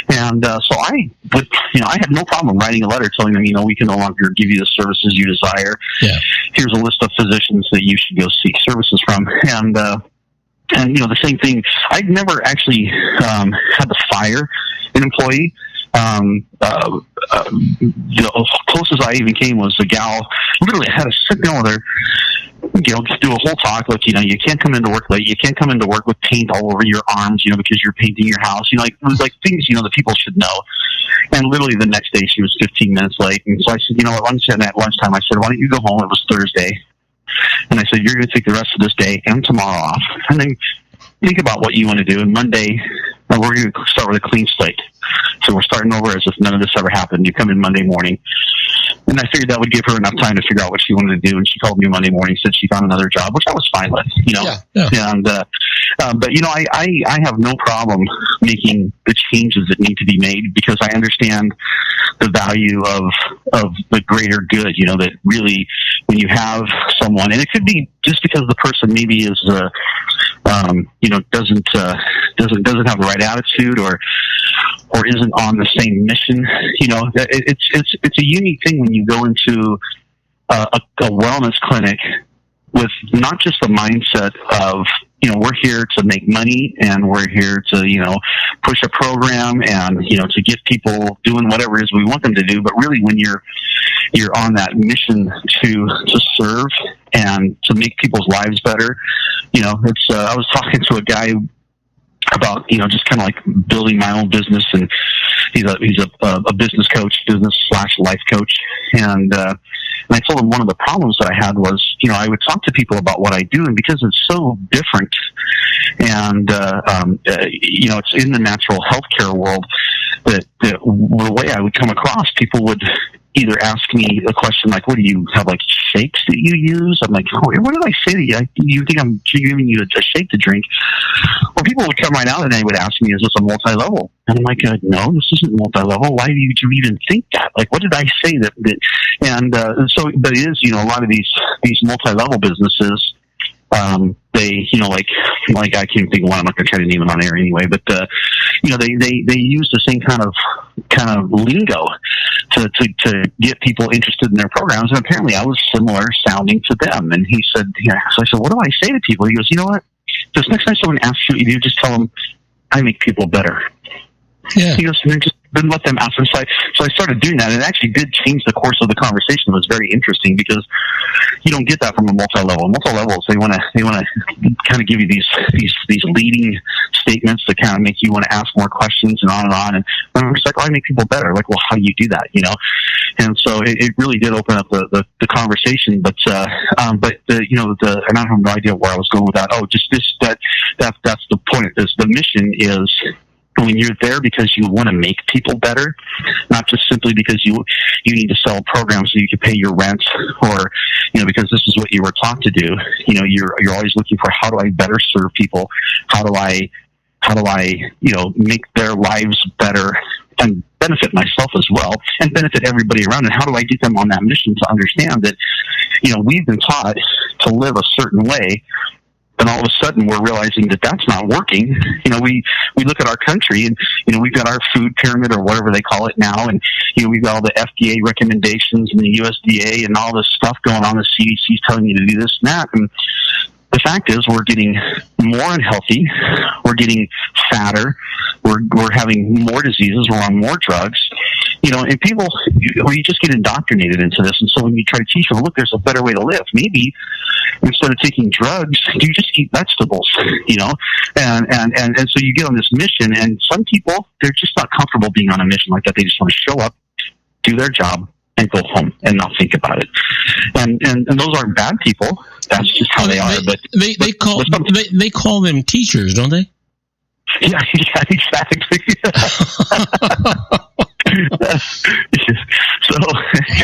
And so I had no problem writing a letter telling them, we can no longer give you the services you desire. Yeah. Here's a list of physicians that you should go seek services from. And the same thing. I'd never actually had to fire an employee. The closest I even came was a gal. Literally, I had to sit down with her. Just do a whole talk. Like, you can't come into work late. You can't come into work with paint all over your arms, because you're painting your house. It was like things, that people should know. And literally the next day she was 15 minutes late. And so I said, at lunchtime, I said, why don't you go home? It was Thursday. And I said, you're going to take the rest of this day and tomorrow off. And then think about what you want to do. And Monday, we're going to start with a clean slate. So we're starting over as if none of this ever happened. You come in Monday morning. And I figured that would give her enough time to figure out what she wanted to do. And she called me Monday morning, said she found another job, which I was fine with, Yeah. And, but I have no problem making the changes that need to be made because I understand the value of the greater good, that really when you have someone, and it could be just because the person maybe is, doesn't have the right attitude or isn't on the same mission. It's a unique thing when you go into a wellness clinic with not just the mindset of, we're here to make money and we're here to, push a program and, to get people doing whatever it is we want them to do. But really when you're on that mission to serve and to make people's lives better, I was talking to a guy about, just kind of like building my own business, and he's a business coach, business/life coach. And I told him one of the problems that I had was, I would talk to people about what I do, and because it's so different and, it's in the natural healthcare world, that the way I would come across, people would either ask me a question like, what do you have, like shakes that you use? I'm like, oh, what did I say to you? You think I'm giving you a shake to drink? Or people would come right out and they would ask me, is this a multi-level? And I'm like, no, this isn't multi-level. Why do you even think that? Like, what did I say that so, but it is, a lot of these multi-level businesses, they, like I can't think of one. I'm not going to try to name it on air anyway, but, they use the same kind of lingo to get people interested in their programs. And apparently I was similar sounding to them. And he said, so I said, what do I say to people? He goes, you know what? Just next time someone asks you what you do, just tell them I make people better. Yeah. He goes, then let them ask them. So I started doing that, and it actually did change the course of the conversation. It was very interesting because you don't get that from a multi-level. Multi-levels, they want to kind of give you these leading statements that kind of make you want to ask more questions and on. And I'm just like, I make people better. Like, well, how do you do that? And so it really did open up the conversation. But and I have no idea where I was going with that. Oh, just that's the point. The mission is, when you're there because you want to make people better, not just simply because you need to sell programs so you can pay your rent, or because this is what you were taught to do. You're always looking for, how do I better serve people? How do I make their lives better and benefit myself as well, and benefit everybody around? And how do I get them on that mission to understand that we've been taught to live a certain way, and all of a sudden we're realizing that that's not working. We look at our country, and we've got our food pyramid, or whatever they call it now, and we've got all the FDA recommendations and the USDA and all this stuff going on. The CDC's telling you to do this and that, and the fact is, we're getting more unhealthy, we're getting fatter, we're having more diseases, we're on more drugs, and people, you just get indoctrinated into this. And so when you try to teach them, look, there's a better way to live. Maybe instead of taking drugs, you just eat vegetables, and so you get on this mission, and some people, they're just not comfortable being on a mission like that. They just want to show up, do their job, and go home and not think about it. And those aren't bad people. That's just how they are. But they call them teachers, don't they? Yeah, exactly. So,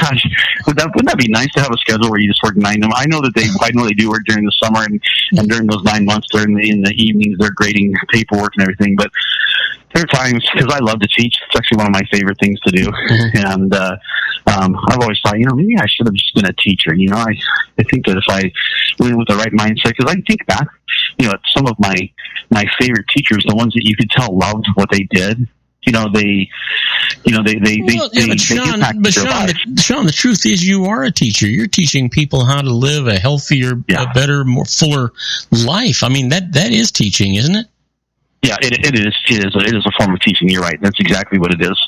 gosh, wouldn't that be nice to have a schedule where you just work 9 to 9? I know they do work during the summer, and during those 9 months, in the evenings, they're grading paperwork and everything. But there are times, because I love to teach, it's actually one of my favorite things to do. Mm-hmm. And I've always thought, maybe I should have just been a teacher. I think that if I went with the right mindset, because I think back, at some of my favorite teachers, the ones that you could tell loved what they did. Sean, the truth is, you are a teacher. You're teaching people how to live a healthier, a better, more fuller life. I mean, that is teaching, isn't it? Yeah, it is a form of teaching. You're right. That's exactly what it is.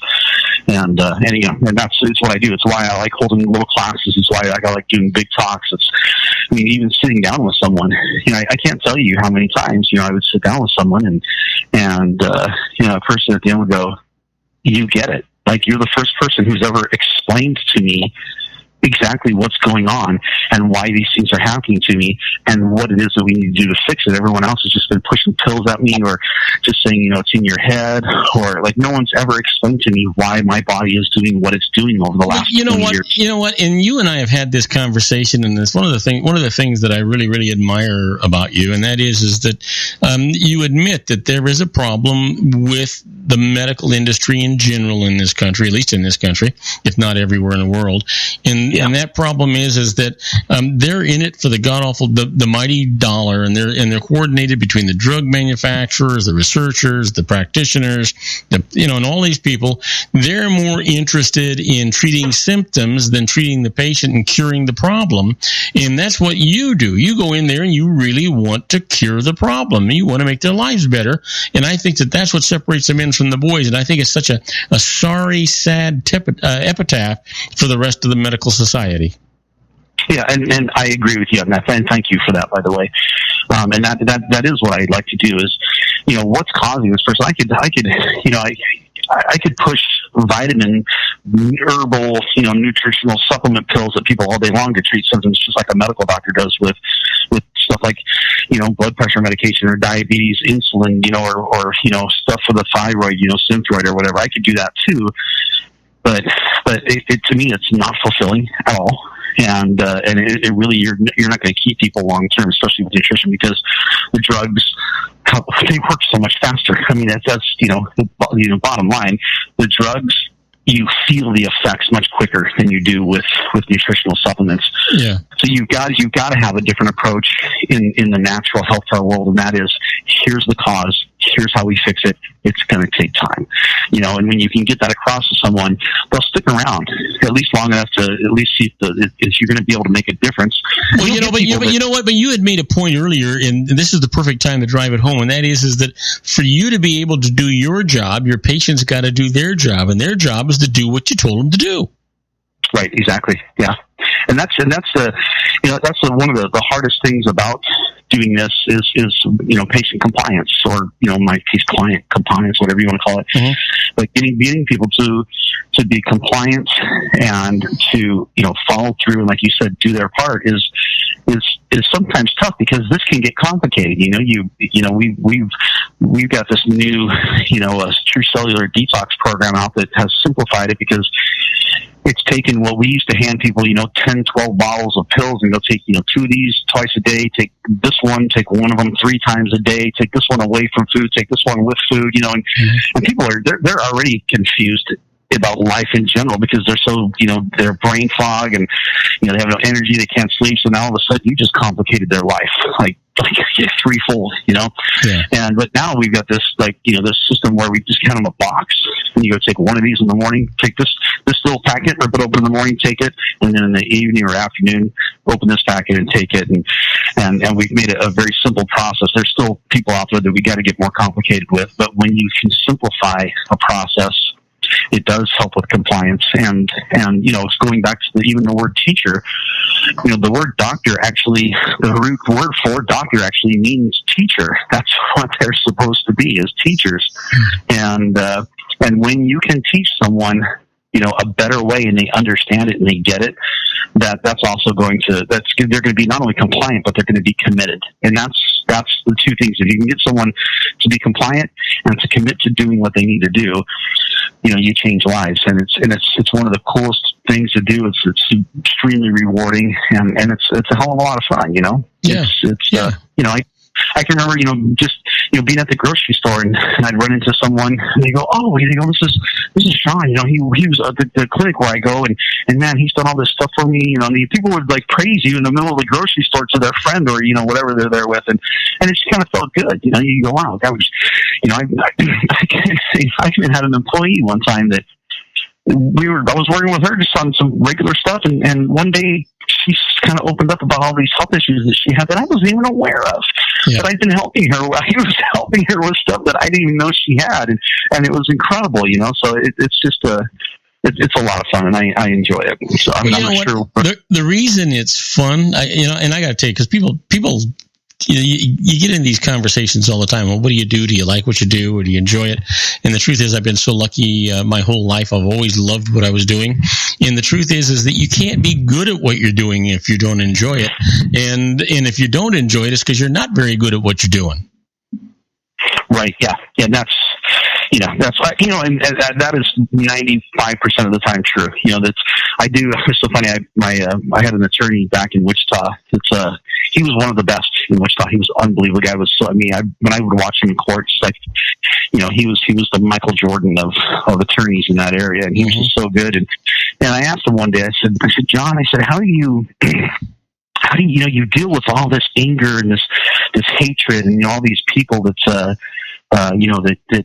And it's what I do. It's why I like holding little classes. It's why I like doing big talks. Even sitting down with someone, I can't tell you how many times, I would sit down with someone and a person at the end would go, you get it. Like, you're the first person who's ever explained to me exactly what's going on and why these things are happening to me and what it is that we need to do to fix it. Everyone else has just been pushing pills at me, or just saying, it's in your head, or like, no one's ever explained to me why my body is doing what it's doing over the last 20 years. You know what? And you and I have had this conversation, and it's one of the things that I really, really admire about you, and that is that you admit that there is a problem with the medical industry in general in this country, at least in this country, if not everywhere in the world. And that problem is that they're in it for the god awful, the mighty dollar, and they're coordinated between the drug manufacturers, the researchers, the practitioners, and all these people. They're more interested in treating symptoms than treating the patient and curing the problem. And that's what you do. You go in there and you really want to cure the problem. You want to make their lives better. And I think that that's what separates the men from the boys. And I think it's such a sorry, sad epitaph for the rest of the medical society. Yeah, and I agree with you on that, and thank you for that, by the way. And that is what I'd like to do is, what's causing this person. I could push vitamin, herbal, nutritional supplement pills at people all day long to treat symptoms, just like a medical doctor does with stuff like, blood pressure medication or diabetes, insulin, or stuff for the thyroid, Synthroid or whatever. I could do that too. But to me, it's not fulfilling at all. And it really, you're not going to keep people long term, especially with nutrition, because the drugs, they work so much faster. I mean, that's the bottom line. The drugs, you feel the effects much quicker than you do with nutritional supplements. Yeah. So you've got to have a different approach in the natural healthcare world, and that is, here's the cause, here's how we fix it. It's going to take time, and when you can get that across to someone, they'll stick around at least long enough to at least see if you're going to be able to make a difference. Well, but you know what? But you had made a point earlier, and this is the perfect time to drive it home, and that is that for you to be able to do your job, your patients got to do their job, and their job is to do what you told them to do. Right. Exactly. Yeah. And that's one of the hardest things about doing this is patient compliance, or in my case, client compliance, whatever you want to call it. Mm-hmm. But getting people to be compliant and to follow through and, like you said, do their part is sometimes tough, because this can get complicated. We've got this new true cellular detox program out that has simplified it, because it's taken what we used to hand people, 10, 12 bottles of pills, and they'll take, 2 of these twice a day, take this one, take one of them 3 times a day, take this one away from food, take this one with food, and people they're already confused about life in general, because they're so, they're brain fog, and, they have no energy, they can't sleep. So now all of a sudden you just complicated their life, like threefold, Yeah. But now we've got this, this system where we just count them a box, and you go take one of these in the morning, take this little packet, rip it open in the morning, take it, and then in the evening or afternoon, open this packet and take it. And we've made it a very simple process. There's still people out there that we got to get more complicated with, but when you can simplify a process, it does help with compliance. And it's going back to even the word teacher. The word doctor actually, the root word for doctor actually means teacher. That's what they're supposed to be, is teachers. And when you can teach someone, a better way, and they understand it and they get it, that's also they're going to be not only compliant, but they're going to be committed. And that's the two things. If you can get someone to be compliant and to commit to doing what they need to do, you change lives. And it's one of the coolest things to do. It's extremely rewarding, and it's a hell of a lot of fun, Yeah. I can remember, just being at the grocery store, and I'd run into someone, and they go, "Oh, this is Sean. He was at the clinic where I go, and man, he's done all this stuff for me. And people would praise you in the middle of the grocery store to their friend, or whatever they're there with, and it just kind of felt good. You go, wow, that was, I even had an employee one time that I was working with her just on some regular stuff, and one day she kind of opened up about all these health issues that she had that I wasn't even aware of. Yeah. But I've been helping her. I was helping her with stuff that I didn't even know she had, and it was incredible, So it's just it's a lot of fun, and I enjoy it. So I'm not sure. The reason it's fun, and I got to tell you, because people. You get in these conversations all the time. Well, what do you do? Do you like what you do, or do you enjoy it? And the truth is, I've been so lucky my whole life. I've always loved what I was doing. And the truth is that you can't be good at what you're doing if you don't enjoy it. And if you don't enjoy it, it's because you're not very good at what you're doing. Right. Yeah. Yeah. That's and that is 95% of the time true. I do. It's so funny. I had an attorney back in Wichita. He was one of the best in Wichita. He was an unbelievable guy. When I would watch him in court, it's like, he was the Michael Jordan of attorneys in that area, and he was just so good. And I asked him one day, I said, John, how do you you deal with all this anger and this hatred and all these people that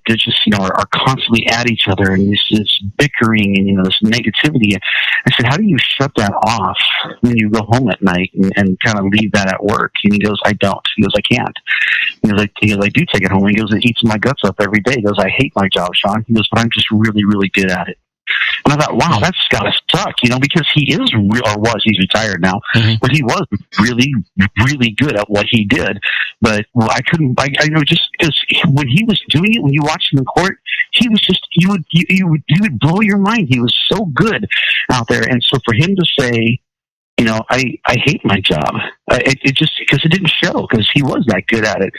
just are constantly at each other, and this bickering and this negativity. I said, how do you shut that off when you go home at night and kind of leave that at work? And he goes, I don't. He goes, I can't. He goes, I do take it home. He goes, it eats my guts up every day. He goes, I hate my job, Sean. He goes, but I'm just really, really good at it. And I thought, wow, that's gotta suck, because he is, he's retired now, but he was really, really good at what he did. But I couldn't, just because when he was doing it, when you watched him in court, he was just, you would blow your mind. He was so good out there. And so for him to say, I hate my job, it just, because it didn't show, because he was that good at it,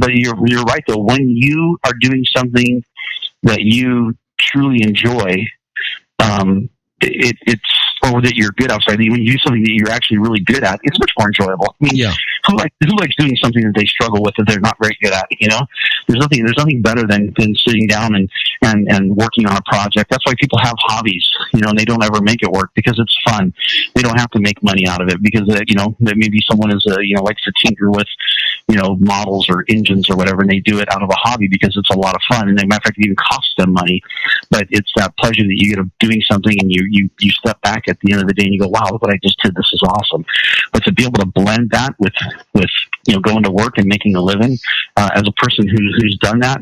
but you're right though. When you are doing something that you truly enjoy, it's or that you're good outside. When you do something that you're actually really good at, it's much more enjoyable. I mean, who likes doing something that they struggle with that they're not very good at? You know, there's nothing better than sitting down and working on a project. That's why people have hobbies, you know, and they don't ever make it work because it's fun. They don't have to make money out of it because you know, that maybe someone is likes to tinker with, you know, models or engines or whatever, and they do it out of a hobby because it's a lot of fun. And as a matter of fact, it even costs them money, but it's that pleasure that you get of doing something, and you step back at the end of the day and you go, wow, look what I just did. This is awesome. But to be able to blend that with you know, going to work and making a living, as a person who's done that,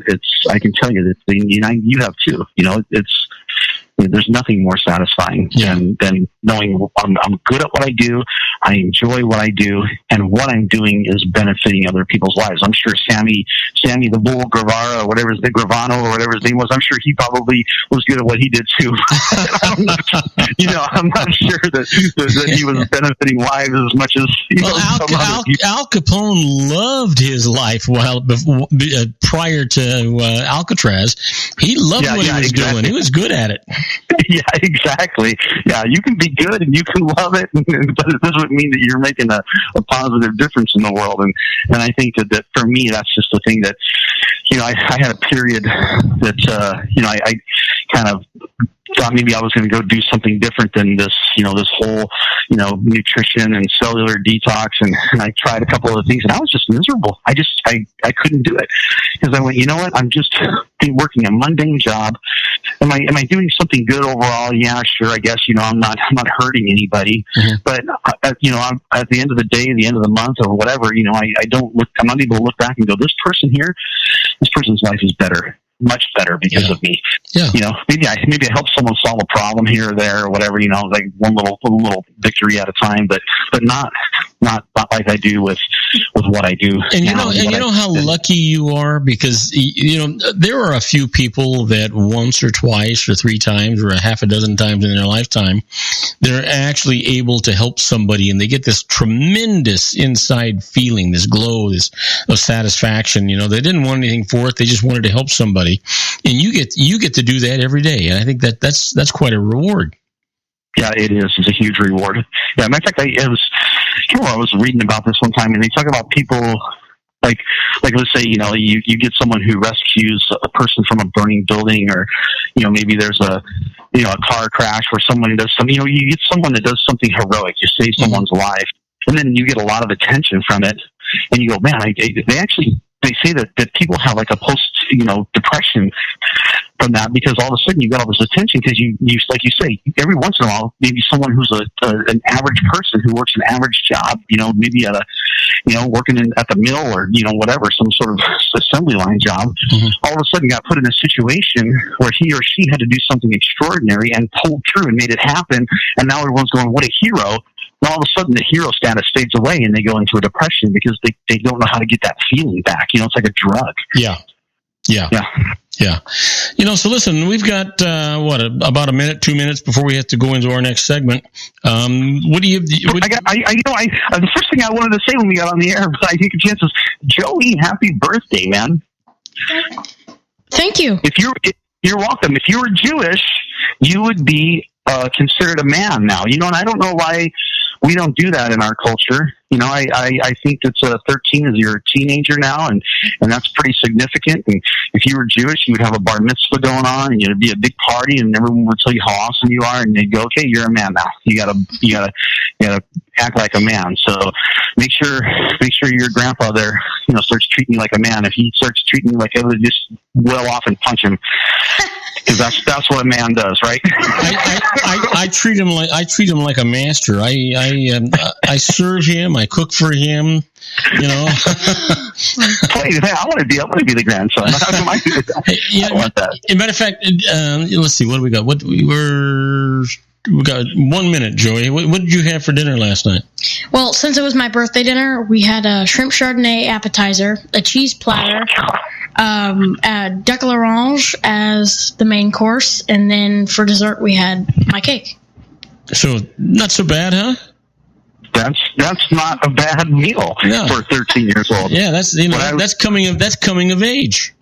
I can tell you that you have too. You know, there's nothing more satisfying than knowing I'm good at what I do, I enjoy what I do, and what I'm doing is benefiting other people's lives. I'm sure Sammy the Bull Gravano or whatever his name was, I'm sure he probably was good at what he did too. I'm not sure that he was benefiting lives as much as Al Capone loved his life prior to Alcatraz. He loved what he was doing. He was good at it. Yeah, exactly. Yeah, you can be good and you can love it, but it doesn't mean that you're making a positive difference in the world. And I think that for me, that's just the thing that, you know, I had a period that, you know, I kind of thought maybe I was going to go do something different than this, you know, this whole, you know, nutrition and cellular detox. And I tried a couple of things and I was just miserable. I couldn't do it because I went, you know what? I'm just working a mundane job. Am I doing something good overall? Yeah, sure. I guess, you know, I'm not hurting anybody, but you know, at the end of the day, the end of the month or whatever, you know, I'm not able to look back and go, this person's life is better. Much better because of me. Yeah. You know, maybe I help someone solve a problem here or there or whatever, you know, like one little victory at a time, but not like I do with what I do. And you know how lucky you are, because you know there are a few people that once or twice or three times or a half a dozen times in their lifetime they're actually able to help somebody, and they get this tremendous inside feeling, this glow, this of satisfaction. You know, they didn't want anything for it; they just wanted to help somebody. And you get to do that every day, and I think that's quite a reward. Yeah, it is. It's a huge reward. Yeah, matter of fact, I was reading about this one time, and they talk about people like let's say, you know, you get someone who rescues a person from a burning building, or you know, maybe there's a car crash where someone does something. You know, you get someone that does something heroic, you save someone's life, and then you get a lot of attention from it, and you go, man, they say that people have like a post, you know, depression from that, because all of a sudden you got all this attention because you like you say, every once in a while, maybe someone who's an average person who works an average job, you know, maybe at working at the mill or, you know, whatever, some sort of assembly line job, all of a sudden got put in a situation where he or she had to do something extraordinary and pulled through and made it happen. And now everyone's going, what a hero. And all of a sudden the hero status fades away and they go into a depression because they don't know how to get that feeling back. You know, it's like a drug. Yeah. You know, so listen, we've got about a minute, 2 minutes before we have to go into our next segment. The first thing I wanted to say when we got on the air, but I take a chance, is Joey, happy birthday, man. Thank you. You're welcome. If you were Jewish, you would be considered a man now. You know, and I don't know why we don't do that in our culture. You know, I think it's 13 is you're a teenager now, and that's pretty significant. And if you were Jewish, you would have a bar mitzvah going on, and it'd be a big party, and everyone would tell you how awesome you are, and they'd go, okay, you're a man now. You gotta act like a man. So make sure your grandpa there, you know, starts treating you like a man. If he starts treating you like I would just well off and punch him. Because that's what a man does, right? I treat him like a master. I serve him. I cook for him. You know. Wait, I want to be the grandson. How come I do that? Yeah, I want that. As a matter of fact, let's see. What do we got? We got 1 minute, Joey. What did you have for dinner last night? Well, since it was my birthday dinner, we had a shrimp chardonnay appetizer, a cheese platter, a duck à l'orange as the main course, and then for dessert we had my cake. So not so bad, huh? That's not a bad meal for 13 years old. Yeah, that's coming of age.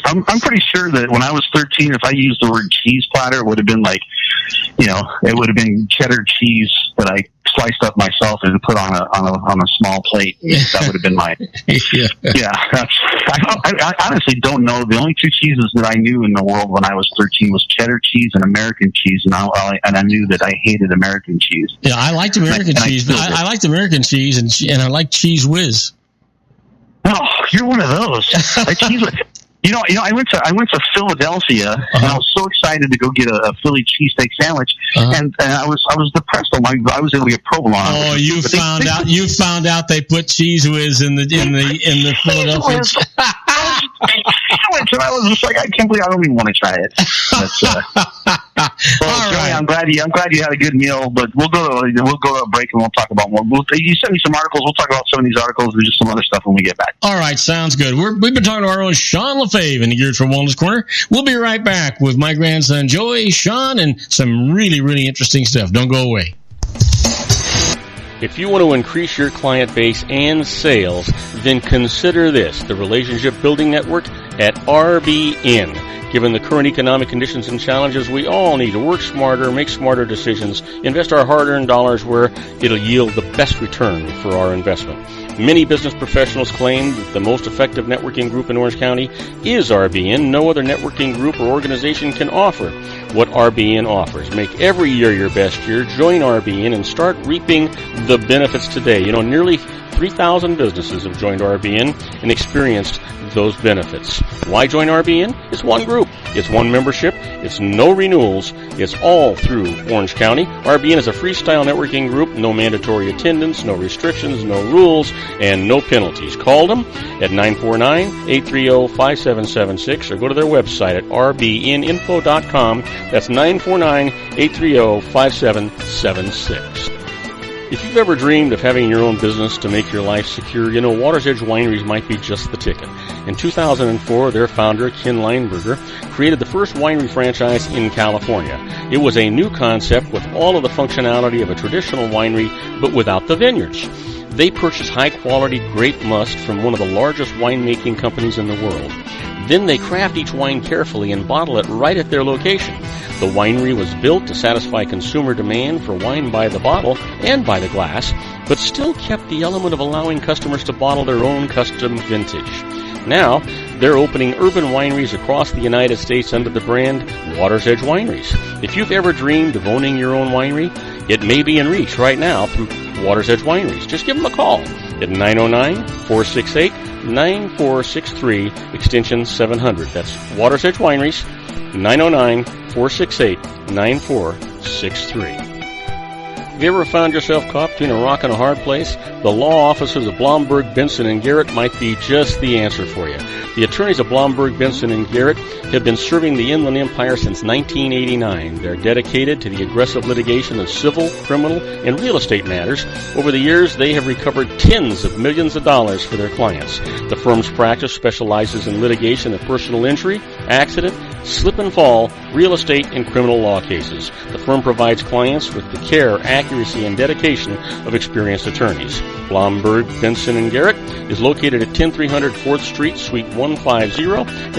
I'm pretty sure that when I was 13, if I used the word cheese platter, it would have been like it would have been cheddar cheese that I sliced up myself and put on a small plate. That would have been my I honestly don't know. The only two cheeses that I knew in the world when I was 13 was cheddar cheese and American cheese, and I knew that I hated American cheese. Yeah, I liked American cheese, but I liked American cheese and I liked Cheese Whiz. Oh, you're one of those. Like Cheese Whiz. I went to Philadelphia, and I was so excited to go get a Philly cheesesteak sandwich, and I was depressed. I was able to get provolone. Oh, you found out they put Cheese Whiz in the Philadelphia. And I was just like, I can't believe I don't even want to try it. Well, Joey, I'm glad you had a good meal, but we'll go to a break and we'll talk about more. You send me some articles. We'll talk about some of these articles and just some other stuff when we get back. All right, sounds good. We've been talking to our own Sean LaFave in the Geared for Wellness Corner. We'll be right back with my grandson Joey, Sean, and some really, really interesting stuff. Don't go away. If you want to increase your client base and sales, then consider this, the Relationship Building Network at RBN. Given the current economic conditions and challenges, we all need to work smarter, make smarter decisions, invest our hard-earned dollars where it'll yield the best return for our investment. Many business professionals claim that the most effective networking group in Orange County is RBN. No other networking group or organization can offer what RBN offers. Make every year your best year. Join RBN and start reaping the benefits today. Nearly 3,000 businesses have joined RBN and experienced those benefits. Why join RBN? It's one group. It's one membership. It's no renewals. It's all through Orange County. RBN is a freestyle networking group. No mandatory attendance, no restrictions, no rules, and no penalties. Call them at 949-830-5776 or go to their website at rbninfo.com. That's 949-830-5776. If you've ever dreamed of having your own business to make your life secure, Water's Edge Wineries might be just the ticket. In 2004, their founder, Ken Lineberger, created the first winery franchise in California. It was a new concept with all of the functionality of a traditional winery, but without the vineyards. They purchased high-quality grape must from one of the largest winemaking companies in the world. Then they craft each wine carefully and bottle it right at their location. The winery was built to satisfy consumer demand for wine by the bottle and by the glass, but still kept the element of allowing customers to bottle their own custom vintage. Now, they're opening urban wineries across the United States under the brand Water's Edge Wineries. If you've ever dreamed of owning your own winery, it may be in reach right now through Water's Edge Wineries. Just give them a call at 909-468-9463, extension 700. That's Water's Edge Wineries, 909-468-9463. Have you ever found yourself caught between a rock and a hard place? The law offices of Blomberg, Benson, and Garrett might be just the answer for you. The attorneys of Blomberg, Benson, and Garrett have been serving the Inland Empire since 1989. They're dedicated to the aggressive litigation of civil, criminal, and real estate matters. Over the years, they have recovered tens of millions of dollars for their clients. The firm's practice specializes in litigation of personal injury, accident, slip and fall, real estate, and criminal law cases. The firm provides clients with the care, accuracy, and dedication of experienced attorneys. Blomberg, Benson, and Garrett is located at 10300 4th Street, Suite 150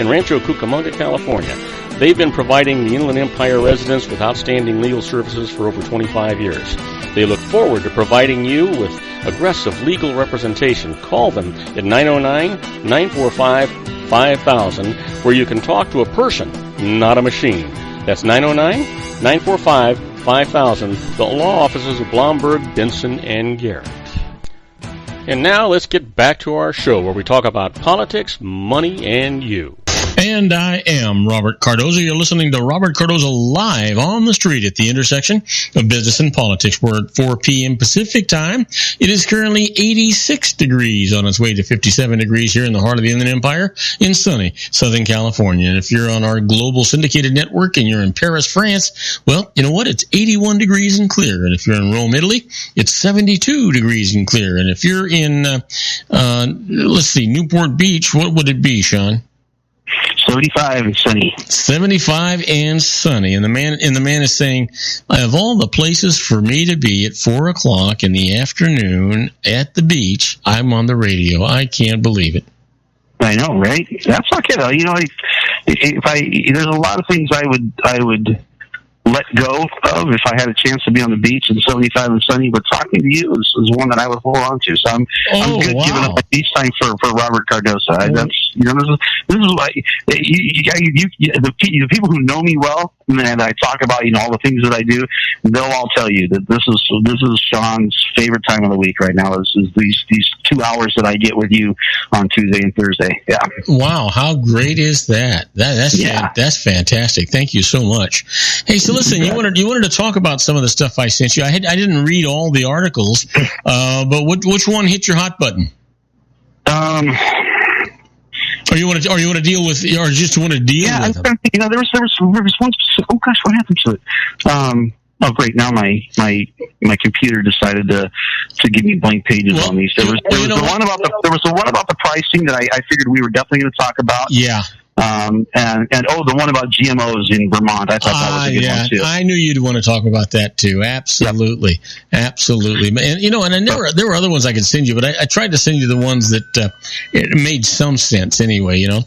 in Rancho Cucamonga, California. They've been providing the Inland Empire residents with outstanding legal services for over 25 years. They look forward to providing you with aggressive legal representation. Call them at 909-945-5000, where you can talk to a person, not a machine. That's 909-945-5000, the law offices of Blomberg, Benson, and Garrett. And now let's get back to our show where we talk about politics, money, and you. And I am Robert Cardoza. You're listening to Robert Cardoza live on the street at the intersection of business and politics. We're at 4 p.m. Pacific time. It is currently 86 degrees on its way to 57 degrees here in the heart of the Inland Empire in sunny Southern California. And if you're on our global syndicated network and you're in Paris, France, well, you know what? It's 81 degrees and clear. And if you're in Rome, Italy, it's 72 degrees and clear. And if you're in, Newport Beach, what would it be, Sean? 75 and sunny. 75 and sunny. And the man is saying, of all the places for me to be at 4 o'clock in the afternoon at the beach, I'm on the radio. I can't believe it. I know, right? That's okay though. There's a lot of things I would let go of if I had a chance to be on the beach in 75 and sunny, but talking to you is one that I would hold on to. So I'm good giving up my beach time for Robert Cardoza. That's, this is why the people who know me well, and I talk about, all the things that I do, they'll all tell you that this is Sean's favorite time of the week right now is these 2 hours that I get with you on Tuesday and Thursday. Yeah. Wow. How great is that? That's fantastic. Thank you so much. Hey, so listen, you wanted to talk about some of the stuff I sent you. I didn't read all the articles, but which one hit your hot button? Or you want to deal with, or just want to deal with them? There was one specific. Oh gosh, what happened to it? Oh great! Now my computer decided to give me blank pages on these. There was the one about the pricing that I figured we were definitely going to talk about. Yeah. And the one about GMOs in Vermont. I thought that was a good one too. I knew you'd want to talk about that too. Absolutely, absolutely. And there were other ones I could send you, but I tried to send you the ones that it made some sense anyway. By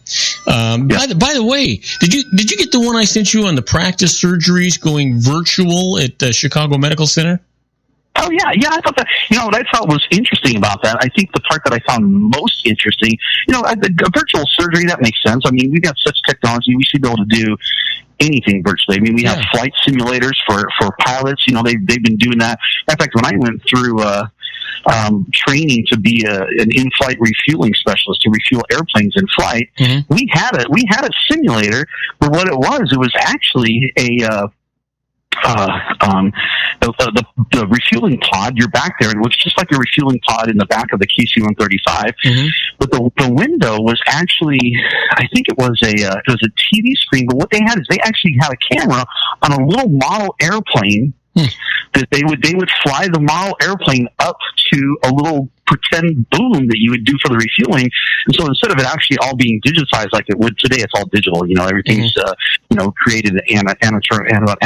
the way, did you get the one I sent you on the practice surgeries going virtual at the Chicago Medical Center? Oh, yeah. I thought that, what I thought was interesting about that, I think the part that I found most interesting, a virtual surgery, that makes sense. I mean, we've got such technology, we should be able to do anything virtually. I mean, we have flight simulators for pilots. They've been doing that. In fact, when I went through training to be an in-flight refueling specialist to refuel airplanes in flight, we had a simulator, but what it was actually the refueling pod. You're back there, and it looks just like a refueling pod in the back of the KC-135. But the window was actually, I think it was a TV screen. But what they had is they actually had a camera on a little model airplane. That they would fly the model airplane up to a little pretend boom that you would do for the refueling, and so instead of it actually all being digitized like it would today, it's all digital. Everything's created animatronically. I was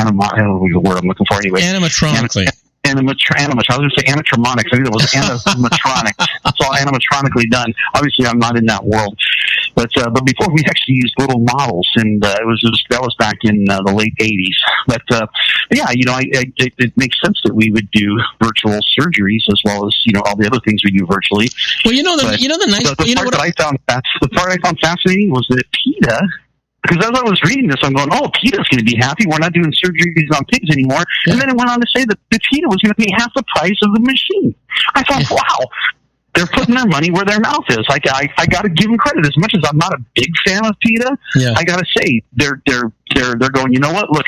going to say animatronics. I think it was animatronic. It's all animatronically done. Obviously, I'm not in that world, but before we actually used little models, and that was back in the late '80s. But it makes sense that we would do virtual surgeries as well as all the other things we do virtually. Well, the part I found fascinating was that PETA. Because as I was reading this, I'm going, PETA's going to be happy. We're not doing surgeries on pigs anymore. Yeah. And then it went on to say that the PETA was going to pay half the price of the machine. I thought, wow, they're putting their money where their mouth is. I got to give them credit. As much as I'm not a big fan of PETA, I got to say they're going, you know what? Look,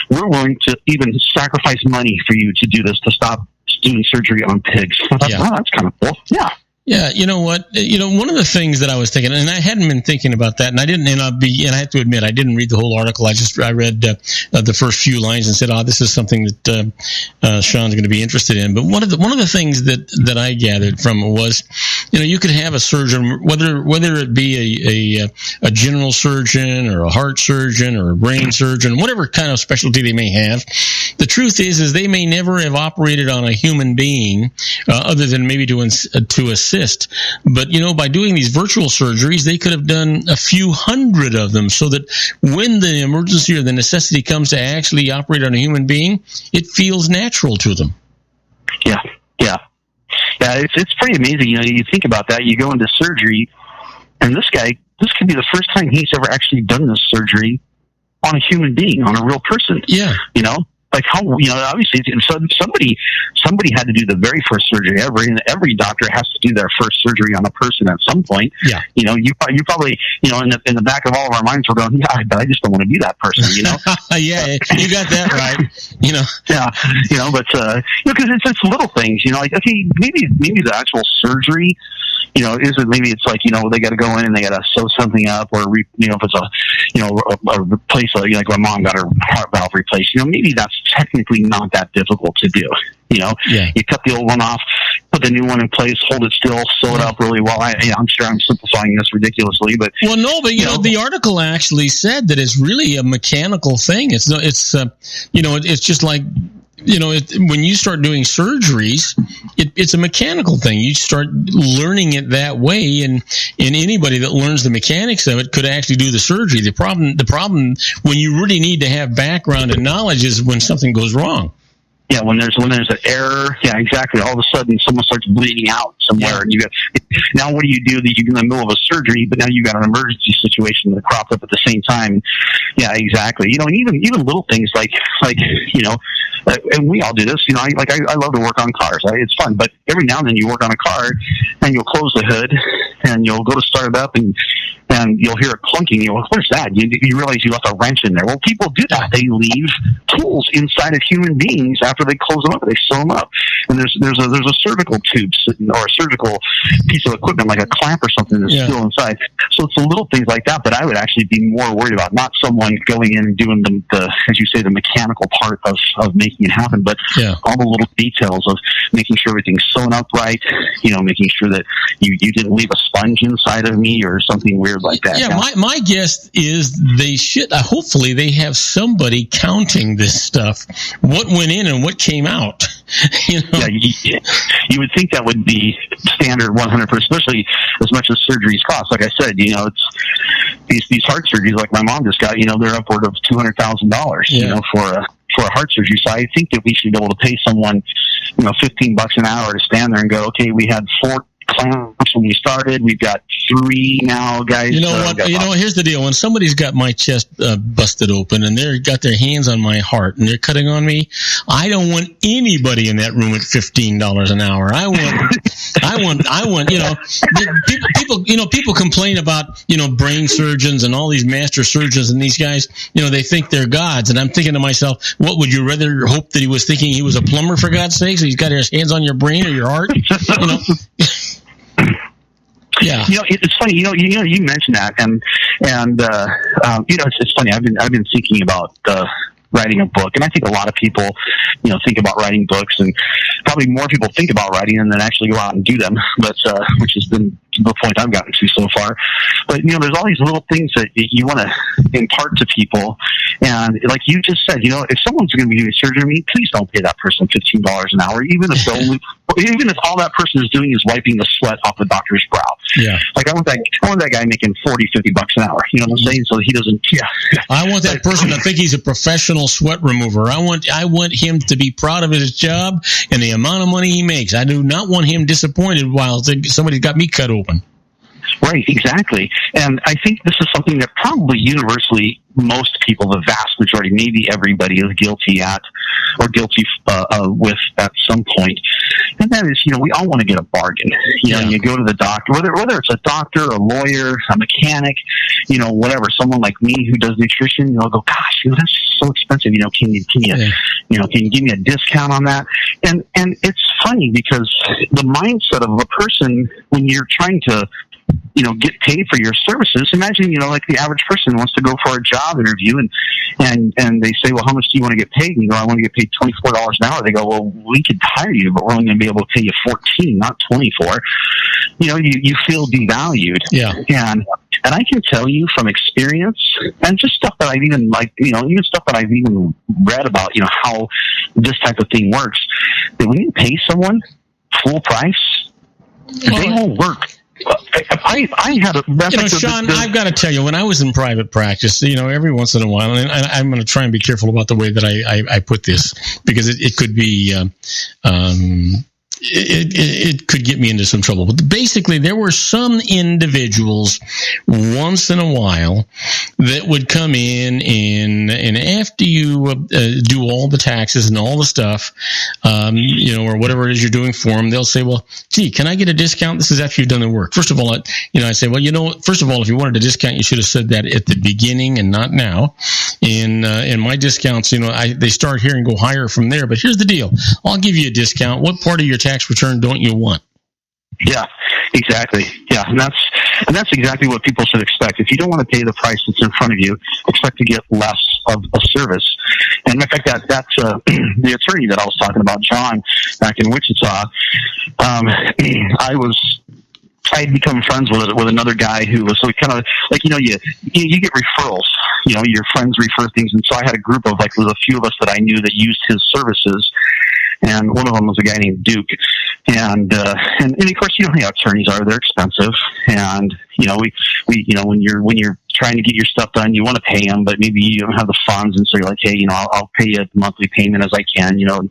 we're willing to even sacrifice money for you to do this, to stop doing surgery on pigs. I thought, wow, that's kind of cool. Yeah. Yeah, you know what? One of the things that I was thinking, and I hadn't been thinking about that, and I have to admit, I didn't read the whole article. I read the first few lines and said, this is something that Sean's going to be interested in. But one of the things that I gathered from it was, you could have a surgeon, whether it be a general surgeon or a heart surgeon or a brain surgeon, whatever kind of specialty they may have. The truth is they may never have operated on a human being other than maybe to assist. But, by doing these virtual surgeries, they could have done a few hundred of them so that when the emergency or the necessity comes to actually operate on a human being, it feels natural to them. Yeah. It's pretty amazing. You think about that. You go into surgery, and this could be the first time he's ever actually done this surgery on a human being, on a real person. Yeah. Like how, obviously somebody had to do the very first surgery ever, and every doctor has to do their first surgery on a person at some point. Yeah. You probably, in the back of all of our minds, we're going, I just don't want to be that person, Yeah, you got that right. Yeah. But, because it's little things, like, okay, maybe the actual surgery, maybe it's like, they got to go in and they got to sew something up, or, if it's a replace, like my mom got her heart valve replaced, maybe that's technically not that difficult to do. You cut the old one off, put the new one in place, hold it still, sew it up really well. I'm sure I'm simplifying this ridiculously, but the article actually said that it's really a mechanical thing. It's just like when you start doing surgeries, it's a mechanical thing. You start learning it that way, and anybody that learns the mechanics of it could actually do the surgery. The problem when you really need to have background and knowledge is when something goes wrong. Yeah, when there's an error, yeah, exactly. All of a sudden, someone starts bleeding out somewhere, and now what do you do? That you're in the middle of a surgery, but now you've got an emergency situation that cropped up at the same time. Yeah, exactly. And even little things like and we all do this. I love to work on cars. It's fun, but every now and then you work on a car, and you'll close the hood, and you'll go to start it up, and you'll hear it clunking. You're like, what's that? You realize you left a wrench in there. Well, people do that. They leave tools inside of human beings after they close them up. They sew them up. And there's a surgical tube or a surgical piece of equipment like a clamp or something that's still inside. So it's the little things like that that I would actually be more worried about. Not someone going in and doing the as you say, the mechanical part of making it happen, but all the little details of making sure everything's sewn up right, making sure that you didn't leave a sponge inside of me or something weird like that. Yeah, my guess is they should, hopefully they have somebody counting this stuff, what went in and what came out. Yeah, you would think that would be standard 100%, especially as much as surgeries cost. Like I said, it's these heart surgeries like my mom just got, they're upward of $200,000, for a heart surgery. So I think that we should be able to pay someone, $15 an hour to stand there and go, okay, we had 4 clamps when we started. We've got 3 now, guys. You know what? Here's the deal. When somebody's got my chest busted open and they've got their hands on my heart and they're cutting on me, I don't want anybody in that room at $15 an hour. I want. People complain about brain surgeons and all these master surgeons and these guys. They think they're gods, and I'm thinking to myself, what would you rather hope that he was thinking he was a plumber, for God's sakes? He's got his hands on your brain or your heart. Yeah, it's funny. You mentioned that, and it's funny. I've been thinking about writing a book, and I think a lot of people, think about writing books, and probably more people think about writing them than actually go out and do them. But which has been the point I've gotten to so far. But there's all these little things that you want to impart to people, and like you just said, if someone's going to be doing surgery on me, please don't pay that person $15 an hour, even if all that person is doing is wiping the sweat off the doctor's brow. Yeah, like I want that guy making $40-$50 an hour. You know what I'm saying? So he doesn't. Yeah, I want that person to think he's a professional sweat remover. I want him to be proud of his job and the amount of money he makes. I do not want him disappointed while somebody's got me cut open. Right, exactly. And I think this is something that probably universally most people, the vast majority, maybe everybody, is guilty with at some point. And that is, we all want to get a bargain. You go to the doctor, whether it's a doctor, a lawyer, a mechanic, whatever, someone like me who does nutrition, go, gosh, that's so expensive. Can you give me a discount on that? And it's funny because the mindset of a person when you're trying to get paid for your services. Imagine, like the average person wants to go for a job interview and they say, well, how much do you want to get paid? And I want to get paid $24 an hour. They go, well, we could hire you, but we're only going to be able to pay you $14, not $24. You feel devalued. Yeah. And I can tell you from experience and just stuff that I've even even stuff that I've even read about, how this type of thing works, that when you pay someone full price, they won't work. I had a Sean, I've got to tell you, when I was in private practice, every once in a while, and I'm going to try and be careful about the way that I put this, because it could be it could get me into some trouble. But basically, there were some individuals once in a while that would come in and after you do all the taxes and all the stuff, or whatever it is you're doing for them, they'll say, well, gee, can I get a discount? This is after you've done the work. First of all, I say, well, first of all, if you wanted a discount, you should have said that at the beginning and not now. And my discounts, they start here and go higher from there. But here's the deal. I'll give you a discount. What part of your tax return don't you want? Yeah, exactly. Yeah, and that's exactly what people should expect. If you don't want to pay the price that's in front of you, expect to get less of a service. And in fact, that's the attorney that I was talking about, John, back in Wichita. I had become friends with another guy who was so kind of like, you get referrals, your friends refer things. And so I had a group of there was a few of us that I knew that used his services. And one of them was a guy named Duke. And of course, you know how attorneys are, they're expensive. And, when you're trying to get your stuff done, you want to pay them, but maybe you don't have the funds. And so you're like, hey, I'll pay you a monthly payment as I can, and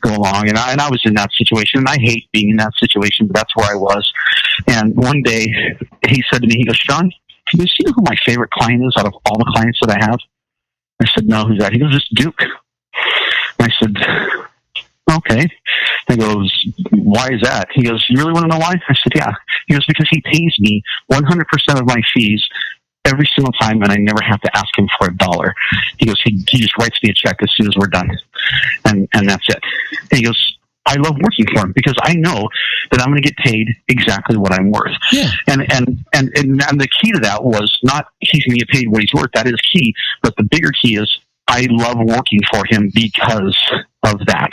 go along. And I was in that situation, and I hate being in that situation, but that's where I was. And one day he said to me, he goes, Sean, do you see who my favorite client is out of all the clients that I have? I said, no, who's that? He goes, it's Duke. And I said, okay. He goes, why is that? He goes, you really want to know why? I said, yeah. He goes, because he pays me 100% of my fees every single time, and I never have to ask him for $1. He goes, he just writes me a check as soon as we're done, and that's it. And he goes, I love working for him because I know that I'm going to get paid exactly what I'm worth. Yeah. And the key to that was not he's going to get paid what he's worth. That is key, but the bigger key is I love working for him because of that.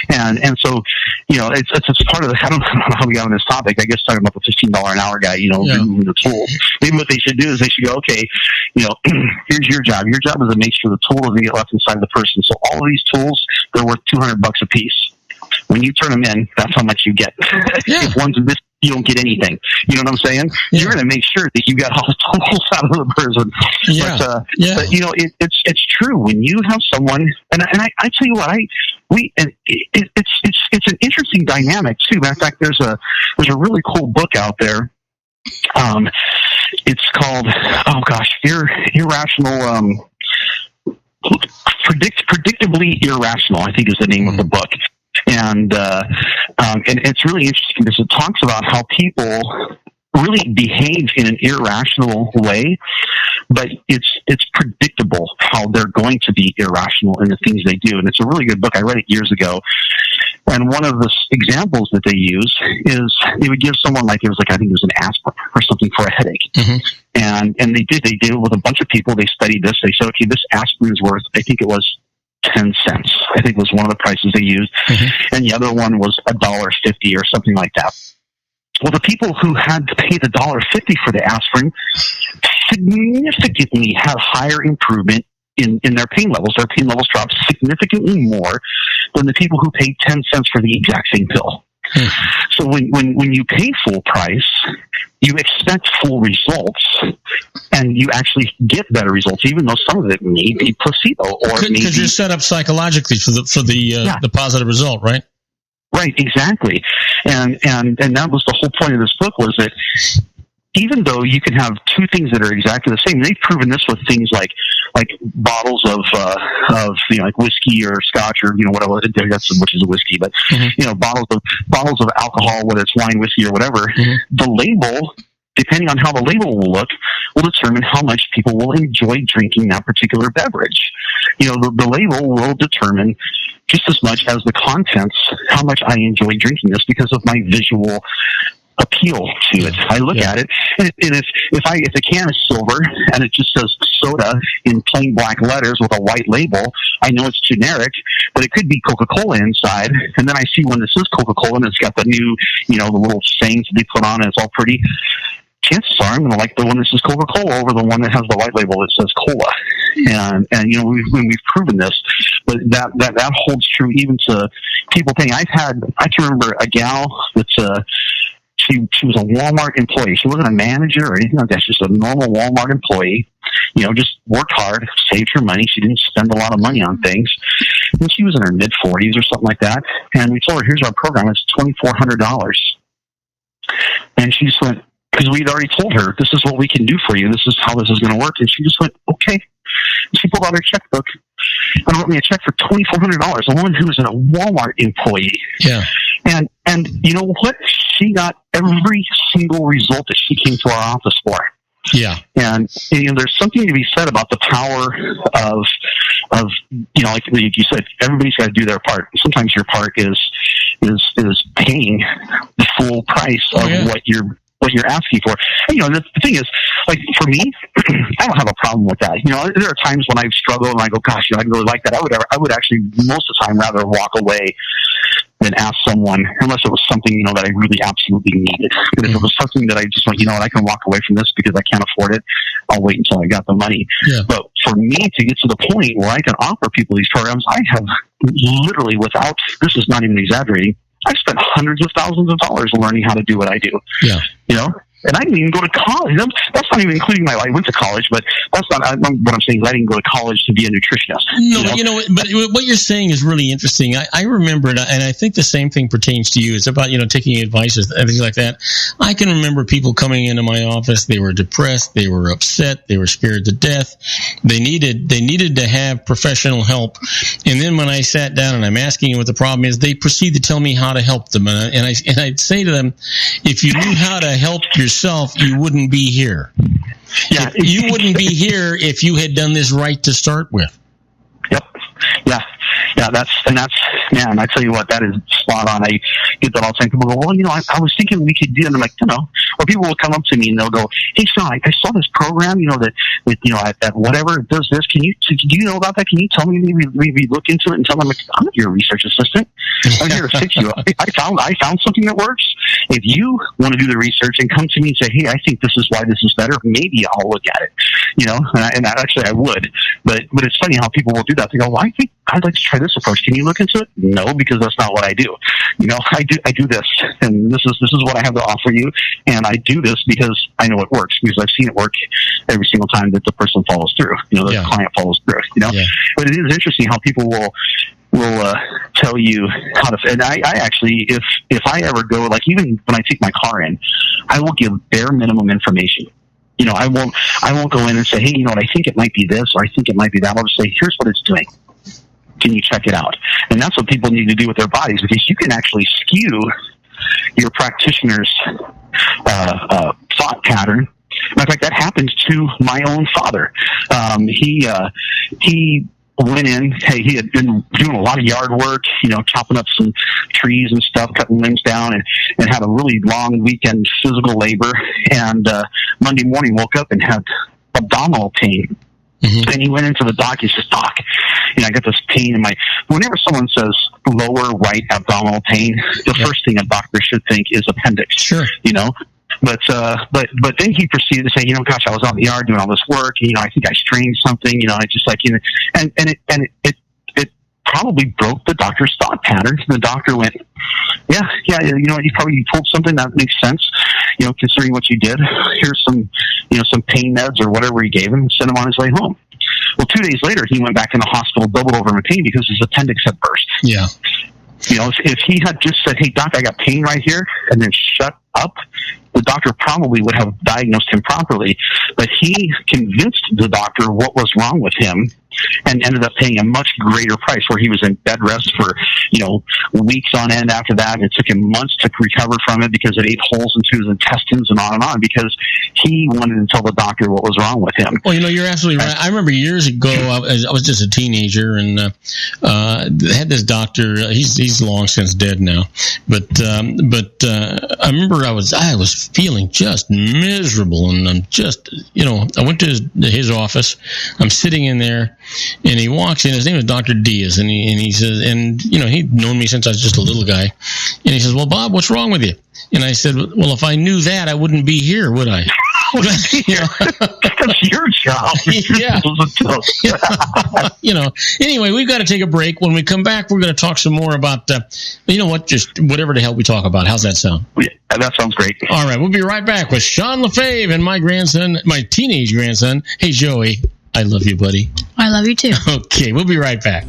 And so, it's part of the, I don't know how we got on this topic. I guess talking about the $15 an hour guy, removing the tool. Maybe what they should do is they should go, okay, here's your job. Your job is to make sure the tool doesn't get left inside the person. So all of these tools, they're worth $200 a piece. When you turn them in, that's how much you get. Yeah. If one's missing, you don't get anything. You know what I'm saying? Yeah. You're going to make sure that you got all the tools out of the person. Yeah. But it's true when you have someone, and I tell you what, it's an interesting dynamic too. Matter of fact, there's a really cool book out there. It's called Irrational. Predictably Irrational, I think is the name of the book. And it's really interesting because it talks about how people really behave in an irrational way, but it's predictable how they're going to be irrational in the things they do. And it's a really good book. I read it years ago. And one of the examples that they use is they would give someone I think it was an aspirin or something for a headache. Mm-hmm. And they did it with a bunch of people. They studied this. They said, okay, this aspirin is worth, I think it was 10 cents. I think was one of the prices they used. Mm-hmm. And the other one was $1.50 or something like that. Well, the people who had to pay the $1.50 for the aspirin significantly had higher improvement in their pain levels. Their pain levels dropped significantly more than the people who paid 10 cents for the exact same pill. So when you pay full price, you expect full results, and you actually get better results, even though some of it may be placebo or because you're set up psychologically for the positive result, right? Right, exactly, and that was the whole point of this book, was that even though you can have two things that are exactly the same, they've proven this with things like bottles of like whiskey or scotch or whatever, which is a whiskey, but mm-hmm. bottles of alcohol, whether it's wine, whiskey, or whatever. Mm-hmm. The label, depending on how the label will look, will determine how much people will enjoy drinking that particular beverage. The label will determine just as much as the contents how much I enjoy drinking this because of my visual appeal to it. I look at it, and if the can is silver and it just says soda in plain black letters with a white label, I know it's generic, but it could be Coca-Cola inside. And then I see one that says Coca-Cola and it's got the new, the little sayings that they put on, and it's all pretty. Chances are I'm going to like the one that says Coca-Cola over the one that has the white label that says cola. And we've proven this, but that holds true even to people paying. I can remember a gal that's She was a Walmart employee. She wasn't a manager or anything like that. She's just a normal Walmart employee. Just worked hard, saved her money. She didn't spend a lot of money on things. And she was in her mid-40s or something like that. And we told her, here's our program. It's $2,400. And she just went, because we'd already told her, this is what we can do for you. This is how this is going to work. And she just went, okay. And she pulled out her checkbook and wrote me a check for $2,400. A woman who was a Walmart employee. Yeah. And you know what? She got every single result that she came to our office for. Yeah. And there's something to be said about the power of like you said, everybody's got to do their part. Sometimes your part is paying the full price of what you're asking for. And, the thing is, like, for me, I don't have a problem with that. There are times when I struggle and I go, gosh, I'd really like that. I would actually most of the time rather walk away than ask someone, unless it was something, you know, that I really absolutely needed. But if it was something that I just went, you know what, I can walk away from this because I can't afford it, I'll wait until I got the money. Yeah. But for me to get to the point where I can offer people these programs, I have literally, without, this is not even exaggerating, I've spent hundreds of thousands of dollars learning how to do what I do. Yeah. You know? And I didn't even go to college. That's not even including I went to college, but that's not what I'm saying. I didn't go to college to be a nutritionist. No, you know, but what you're saying is really interesting. I remember, and I think the same thing pertains to you. It's about, you know, taking advice and things like that. I can remember people coming into my office. They were depressed. They were upset. They were scared to death. They needed to have professional help. And then when I sat down and I'm asking you what the problem is, they proceed to tell me how to help them. And I'd say to them, if you knew how to help yourself, you wouldn't be here. Yeah, you wouldn't be here if you had done this right to start with. Yep. Yeah. That's man. I tell you what, that is spot on. I get that all the time. People go, well, you know, I was thinking we could do, and I'm like, you know, or people will come up to me and they'll go, hey, Sean, I saw this program, you know, that you know, at whatever it does this. Do you know about that? Can you tell me, maybe look into it and tell them, like, I'm not your research assistant. I'm here to fix you. I found something that works. If you want to do the research and come to me and say, hey, I think this is why this is better, maybe I'll look at it, you know, and actually I would, but it's funny how people will do that. They go, well, I think I'd like to try this approach. Can you look into it? No, because that's not what I do. You know, I do this, and this is what I have to offer you, and I do this because I know it works, because I've seen it work every single time that the person follows through, you know, the client follows through, you know. But it is interesting how people will tell you how to, and I actually, if I ever go, like, even when I take my car in, I will give bare minimum information. You know, I won't go in and say, hey, you know what, I think it might be this, or I think it might be that. I'll just say, here's what it's doing. Can you check it out? And that's what people need to do with their bodies, because you can actually skew your practitioner's thought pattern. Matter of fact, that happened to my own father. He went in, hey, he had been doing a lot of yard work, you know, chopping up some trees and stuff, cutting limbs down, and had a really long weekend physical labor. And Monday morning woke up and had abdominal pain. Mm-hmm. And he went into the doc. He says, Doc, you know, I got this pain in my. Whenever someone says lower right abdominal pain, the first thing a doctor should think is appendix. Sure. You know. But then he proceeded to say, you know, gosh, I was out in the yard doing all this work, and, you know, I think I strained something, you know, I just, like, you know, and it probably broke the doctor's thought pattern. The doctor went, yeah, you know, you probably pulled something that makes sense, you know, considering what you did. Here's some, you know, some pain meds or whatever he gave him, and sent him on his way home. Well, 2 days later, he went back in the hospital, doubled over in pain because his appendix had burst. Yeah. You know, if he had just said, hey, doc, I got pain right here, and then shut up, the doctor probably would have diagnosed him properly. But he convinced the doctor what was wrong with him, and ended up paying a much greater price, where he was in bed rest for, you know, weeks on end after that. It took him months to recover from it because it ate holes into his intestines and on, because he wanted to tell the doctor what was wrong with him. Well, you know, you're absolutely right. I remember years ago, I was just a teenager, and had this doctor. He's long since dead now, but I remember I was feeling just miserable, and I'm just, you know, I went to his office. I'm sitting in there, and he walks in. His name is Dr. Diaz, and he says, and, you know, he'd known me since I was just a little guy. And he says, well, Bob, what's wrong with you? And I said, well, if I knew that, I wouldn't be here, would I? You know? That's your job. Yeah. You know, anyway, we've got to take a break. When we come back, we're going to talk some more about, you know what, just whatever the hell we talk about. How's that sound? Yeah, that sounds great. All right, we'll be right back with Sean LaFave and my grandson, my teenage grandson. Hey, Joey, I love you, buddy. I love you, too. Okay, we'll be right back.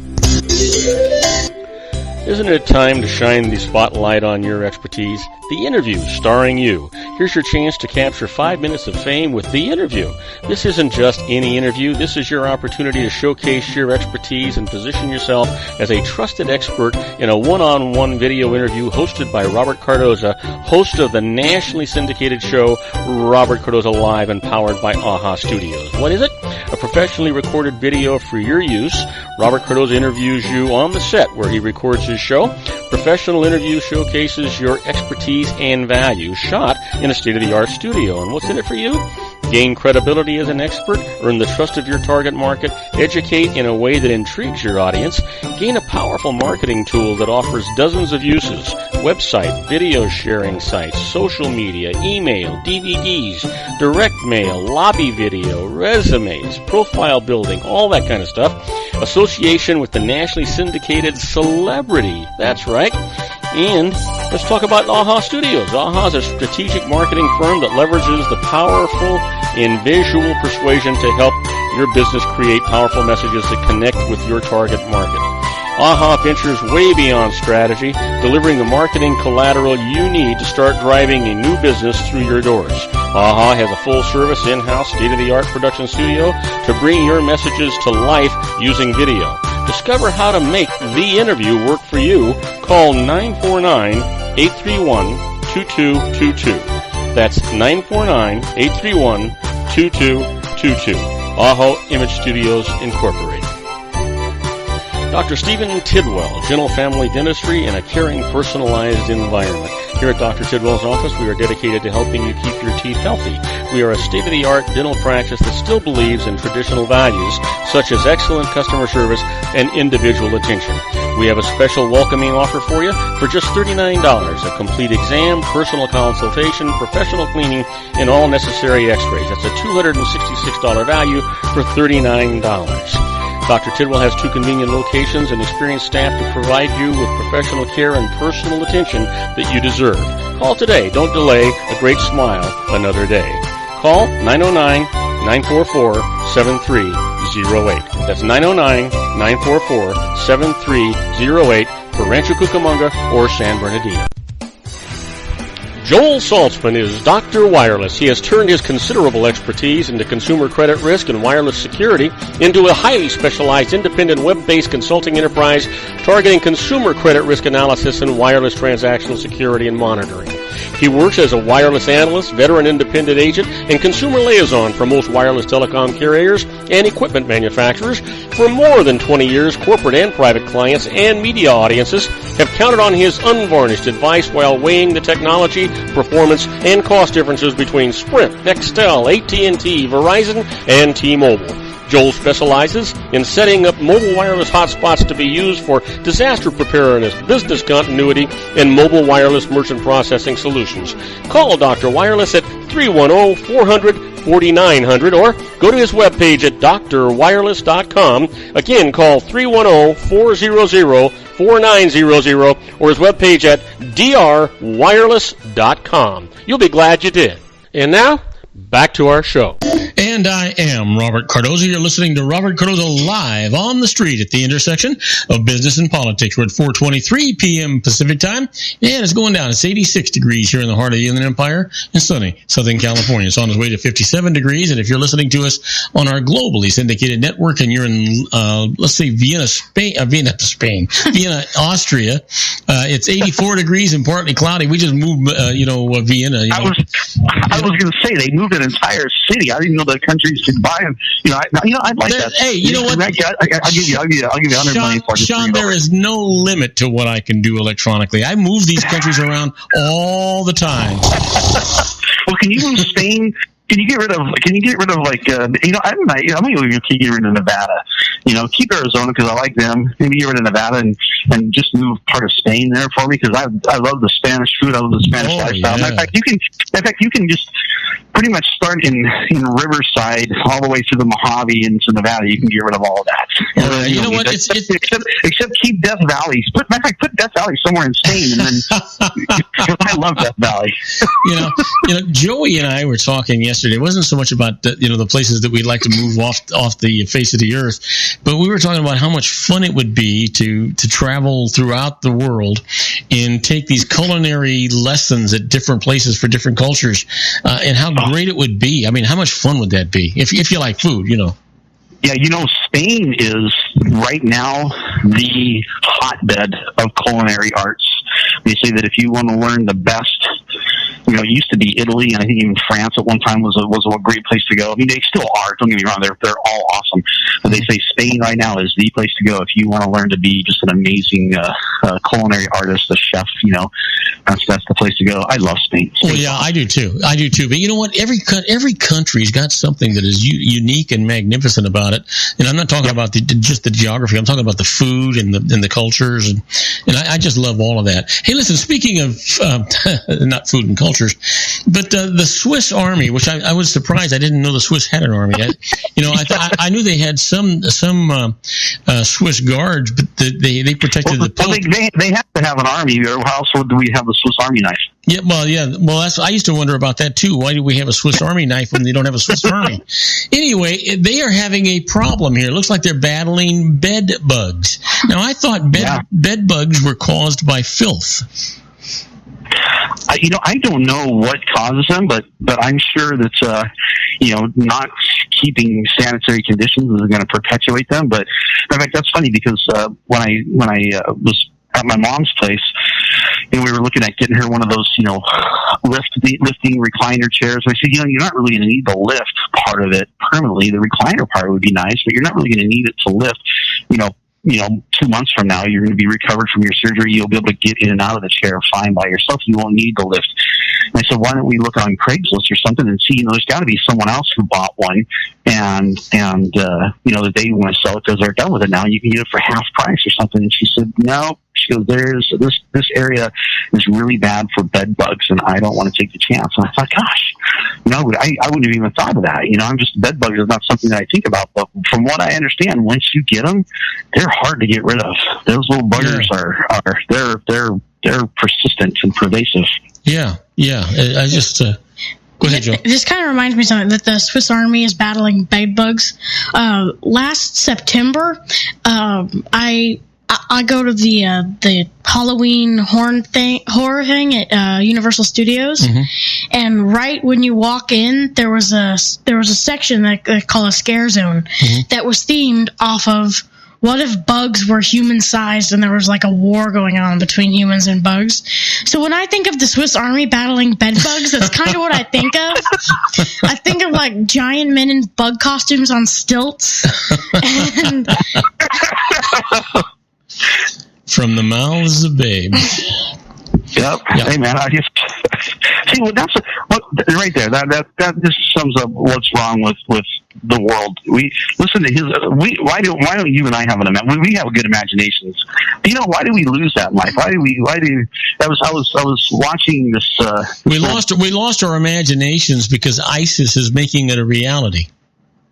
Isn't it time to shine the spotlight on your expertise? The Interview, starring you. Here's your chance to capture 5 minutes of fame with The Interview. This isn't just any interview. This is your opportunity to showcase your expertise and position yourself as a trusted expert in a one-on-one video interview hosted by Robert Cardoza, host of the nationally syndicated show Robert Cardoza Live, and powered by AHA Studios. What is it? A professionally recorded video for your use. Robert Cardoza interviews you on the set where he records his show. Professional interview showcases your expertise and value, shot in a state-of-the-art studio. And what's in it for you? Gain credibility as an expert, earn the trust of your target market, educate in a way that intrigues your audience, gain a powerful marketing tool that offers dozens of uses, website, video sharing sites, social media, email, DVDs, direct mail, lobby video, resumes, profile building, all that kind of stuff. Association with the nationally syndicated celebrity. That's right. And let's talk about AHA Studios. AHA is a strategic marketing firm that leverages the powerful and visual persuasion to help your business create powerful messages that connect with your target market. AHA ventures way beyond strategy, delivering the marketing collateral you need to start driving a new business through your doors. AHA has a full-service, in-house, state-of-the-art production studio to bring your messages to life using video. Discover how to make the interview work for you. Call 949-831-2222. That's 949-831-2222. AHA Image Studios, Incorporated. Dr. Stephen Tidwell, Gentle Family Dentistry in a caring, personalized environment. Here at Dr. Tidwell's office, we are dedicated to helping you keep your teeth healthy. We are a state-of-the-art dental practice that still believes in traditional values, such as excellent customer service and individual attention. We have a special welcoming offer for you for just $39, a complete exam, personal consultation, professional cleaning, and all necessary x-rays. That's a $266 value for $39. Dr. Tidwell has 2 convenient locations and experienced staff to provide you with professional care and personal attention that you deserve. Call today. Don't delay. A great smile another day. Call 909-944-7308. That's 909-944-7308 for Rancho Cucamonga or San Bernardino. Joel Saltzman is Dr. Wireless. He has turned his considerable expertise into consumer credit risk and wireless security into a highly specialized independent web-based consulting enterprise targeting consumer credit risk analysis and wireless transactional security and monitoring. He works as a wireless analyst, veteran independent agent, and consumer liaison for most wireless telecom carriers and equipment manufacturers. For more than 20 years, corporate and private clients and media audiences have counted on his unvarnished advice while weighing the technology, performance, and cost differences between Sprint, Nextel, AT&T, Verizon, and T-Mobile. Joel specializes in setting up mobile wireless hotspots to be used for disaster preparedness, business continuity, and mobile wireless merchant processing solutions. Call Dr. Wireless at 310-400-4900 or go to his webpage at drwireless.com. Again, call 310-400-4900 or his webpage at drwireless.com. You'll be glad you did. And now, back to our show. And I am Robert Cardoza. You're listening to Robert Cardoza live on the street at the intersection of business and politics. We're at 4:23 p.m. Pacific time, and it's going down. It's 86 degrees here in the heart of the Inland Empire in sunny Southern California. It's on its way to 57 degrees, and if you're listening to us on our globally syndicated network and you're in, let's say, Vienna, Austria, it's 84 degrees and partly cloudy. We just moved, Vienna. I was going to say they moved an entire city. I didn't know the countries could buy them. I'd like that. Hey, you know what? I'll give you $100 million for it. Sean, there is no limit to what I can do electronically. I move these countries around all the time. Well, can you move Spain? Can you get rid of I'm going to get rid of Nevada. Keep Arizona because I like them. Maybe get rid of Nevada and just move part of Spain there for me because I love the Spanish food. I love the Spanish lifestyle. Yeah. In fact, you can just pretty much start in Riverside all the way through the Mojave into Nevada. You can get rid of all of that. You know what? Except keep Death Valley. Put Death Valley somewhere in Spain, and then I love Death Valley. Joey and I were talking yesterday. It wasn't so much about the places that we'd like to move off the face of the earth, but we were talking about how much fun it would be to travel throughout the world and take these culinary lessons at different places for different cultures, and how great it would be. I mean, how much fun would that be if you like food, Yeah, Spain is right now the hotbed of culinary arts. They say that if you want to learn the best, it used to be Italy, and I think even France at one time was a great place to go. I mean, they still are. Don't get me wrong; they're all awesome. But they say Spain right now is the place to go if you want to learn to be just an amazing culinary artist, a chef. That's the place to go. I love Spain. Well, yeah, I do too. But you know what? Every country's got something that is unique and magnificent about it. And I'm not talking about just the geography. I'm talking about the food and the cultures, and I just love all of that. Hey, listen. Speaking of not food and cultures, but the Swiss Army, which I was surprised. I didn't know the Swiss had an army. I knew they had some Swiss guards, but they protected the Pope. They have to have an army, or how else would we have the Swiss Army knife? Yeah, well, I used to wonder about that too. Why do we have a Swiss Army knife when they don't have a Swiss Army? Anyway, they are having a problem here. It looks like they're battling bed bugs. Now, I thought bed bugs were caused by filth. I don't know what causes them, but I'm sure that not keeping sanitary conditions is going to perpetuate them. But in fact, that's funny because when I was at my mom's place, and we were looking at getting her one of those lifting recliner chairs. I said, you're not really going to need the lift part of it permanently. The recliner part would be nice, but you're not really going to need it to lift. 2 months from now, you're going to be recovered from your surgery. You'll be able to get in and out of the chair fine by yourself. You won't need the lift. And I said, why don't we look on Craigslist or something and see, there's got to be someone else who bought one and that they want to sell it because they're done with it now. You can get it for half price or something. And she said, no. She goes, this area is really bad for bed bugs, and I don't want to take the chance. And I thought, gosh, I wouldn't have even thought of that. Bed bugs is not something that I think about. But from what I understand, once you get them, they're hard to get rid of. Those little buggers they're persistent and pervasive. Yeah. I just. Go ahead, Joe. This kind of reminds me of something that the Swiss Army is battling bed bugs. Last September, I go to the Halloween horror thing at Universal Studios, and right when you walk in, there was a section that they call a scare zone that was themed off of what if bugs were human-sized and there was like a war going on between humans and bugs. So when I think of the Swiss Army battling bed bugs, that's kind of what I think of. I think of like giant men in bug costumes on stilts. And from the mouths of babes. Yep. Hey man, I just see. Well, that's right there. That just sums up what's wrong with the world. We listen to his. Why don't you and I have we have good imaginations? Why do we lose that in life? I was watching this. We lost our imaginations because ISIS is making it a reality.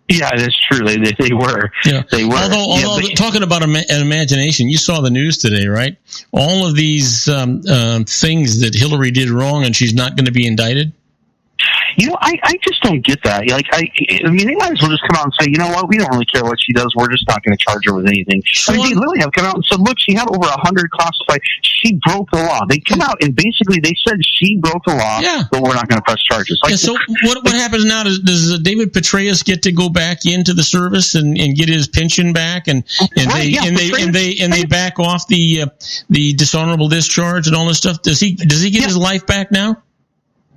Yeah, that's true. They were. Yeah. They were. Although talking about an imagination, you saw the news today, right? All of these things that Hillary did wrong, and she's not going to be indicted. I just don't get that. They might as well just come out and say, you know what, we don't really care what she does. We're just not going to charge her with anything. They literally have come out and said, look, she had over 100 classified. She broke the law. They come out and basically they said she broke the law, but we're not going to press charges. So what happens now? Does David Petraeus get to go back into the service and get his pension back, and they back off the dishonorable discharge and all this stuff? Does he get his life back now?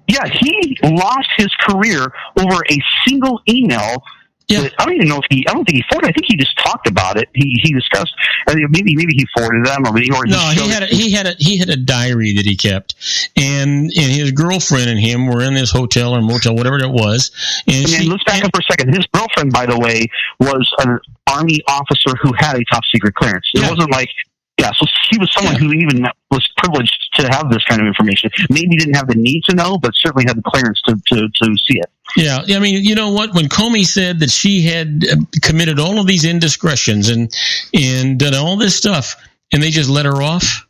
Yeah, he lost his career over a single email. Yeah. I don't think he forwarded. I think he just talked about it. He discussed. Maybe he forwarded them, he had a diary that he kept, and his girlfriend and him were in this hotel or motel, whatever it was. And let's back up for a second. His girlfriend, by the way, was an Army officer who had a top secret clearance. It wasn't like. Yeah, so she was someone who even was privileged to have this kind of information. Maybe didn't have the need to know, but certainly had the clearance to see it. Yeah, I mean, you know what? When Comey said that she had committed all of these indiscretions and done all this stuff, and they just let her off.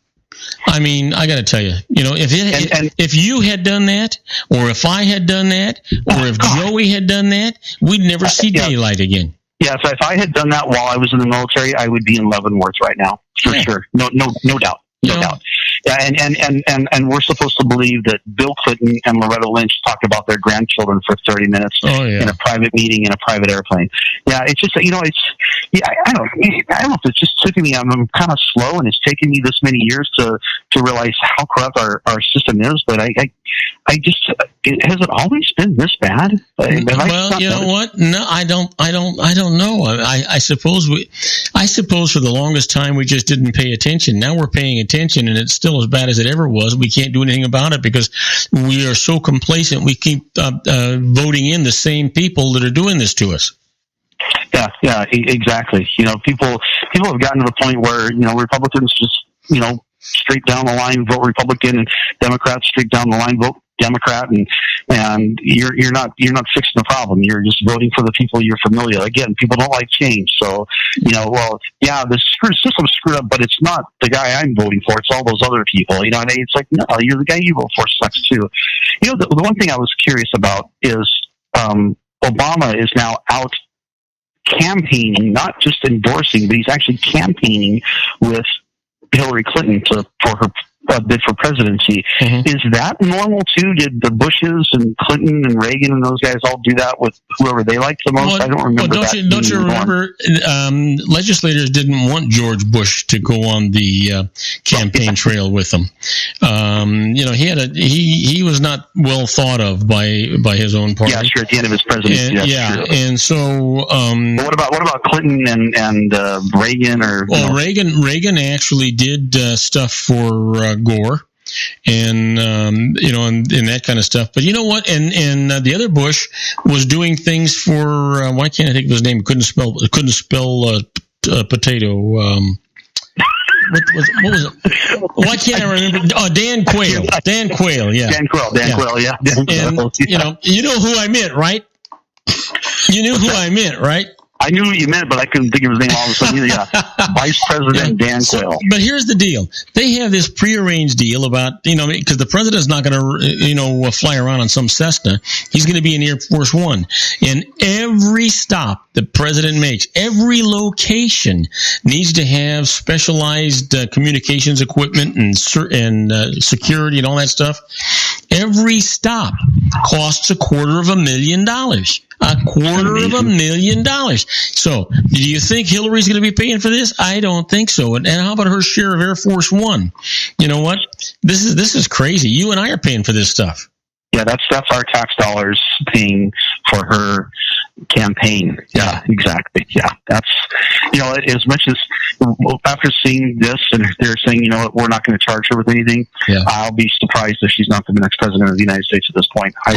I mean, I got to tell you, if you had done that, or if I had done that, or if Joey had done that, we'd never see daylight again. Yeah, so if I had done that while I was in the military, I would be in Leavenworth right now, for sure. No doubt. No doubt. Yeah, and we're supposed to believe that Bill Clinton and Loretta Lynch talked about their grandchildren for 30 minutes in a private meeting in a private airplane. Yeah, it's just I don't know if it's just taking me. I'm kind of slow, and it's taken me this many years to realize how corrupt our system is. But has it always been this bad? Well, you know what? No, I don't know. I suppose for the longest time we just didn't pay attention. Now we're paying attention, and it's still as bad as it ever was. We can't do anything about it because we are so complacent. We keep voting in the same people that are doing this to us. Yeah, exactly. People have gotten to the point where Republicans just straight down the line vote Republican, and Democrats straight down the line vote Democrat, and you're not fixing the problem. You're just voting for the people you're familiar. Again, people don't like change, so the system's screwed up, but it's not the guy I'm voting for. It's all those other people. It's like, no, you're the guy you vote for sucks too. The one thing I was curious about is Obama is now out campaigning, not just endorsing, but he's actually campaigning with Hillary Clinton for her bid for presidency. Mm-hmm. Is that normal too? Did the Bushes and Clinton and Reagan and those guys all do that with whoever they liked the most? Well, I don't remember. Don't you remember? Legislators didn't want George Bush to go on the campaign trail with them. He was not well thought of by his own party. Yeah, sure. At the end of his presidency, true. And so. What about Clinton and Reagan or? Well, Reagan actually did stuff for Gore, and and that kind of stuff. But you know what? And the other Bush was doing things for why can't I think of his name? Couldn't spell potato. What was it? Why can't I remember? Oh, Dan Quayle. Dan Quayle. Yeah. Dan Quayle. Yeah. And you know who I meant, right? You knew who I meant, right? I knew what you meant, but I couldn't think of his name all of a sudden. Yeah, Vice President Dan Quayle. But here's the deal: they have this prearranged deal about because the president's not going to fly around on some Cessna. He's going to be in Air Force One, and every stop the president makes, every location needs to have specialized communications equipment and security and all that stuff. Every stop costs $250,000. $250,000. So, do you think Hillary's going to be paying for this? I don't think so. And how about her share of Air Force One? You know what? This is crazy. You and I are paying for this stuff. Yeah, that's our tax dollars paying for her campaign. Yeah, exactly. Yeah, that's as much as after seeing this and they're saying we're not going to charge her with anything. Yeah. I'll be surprised if she's not the next president of the United States at this point. I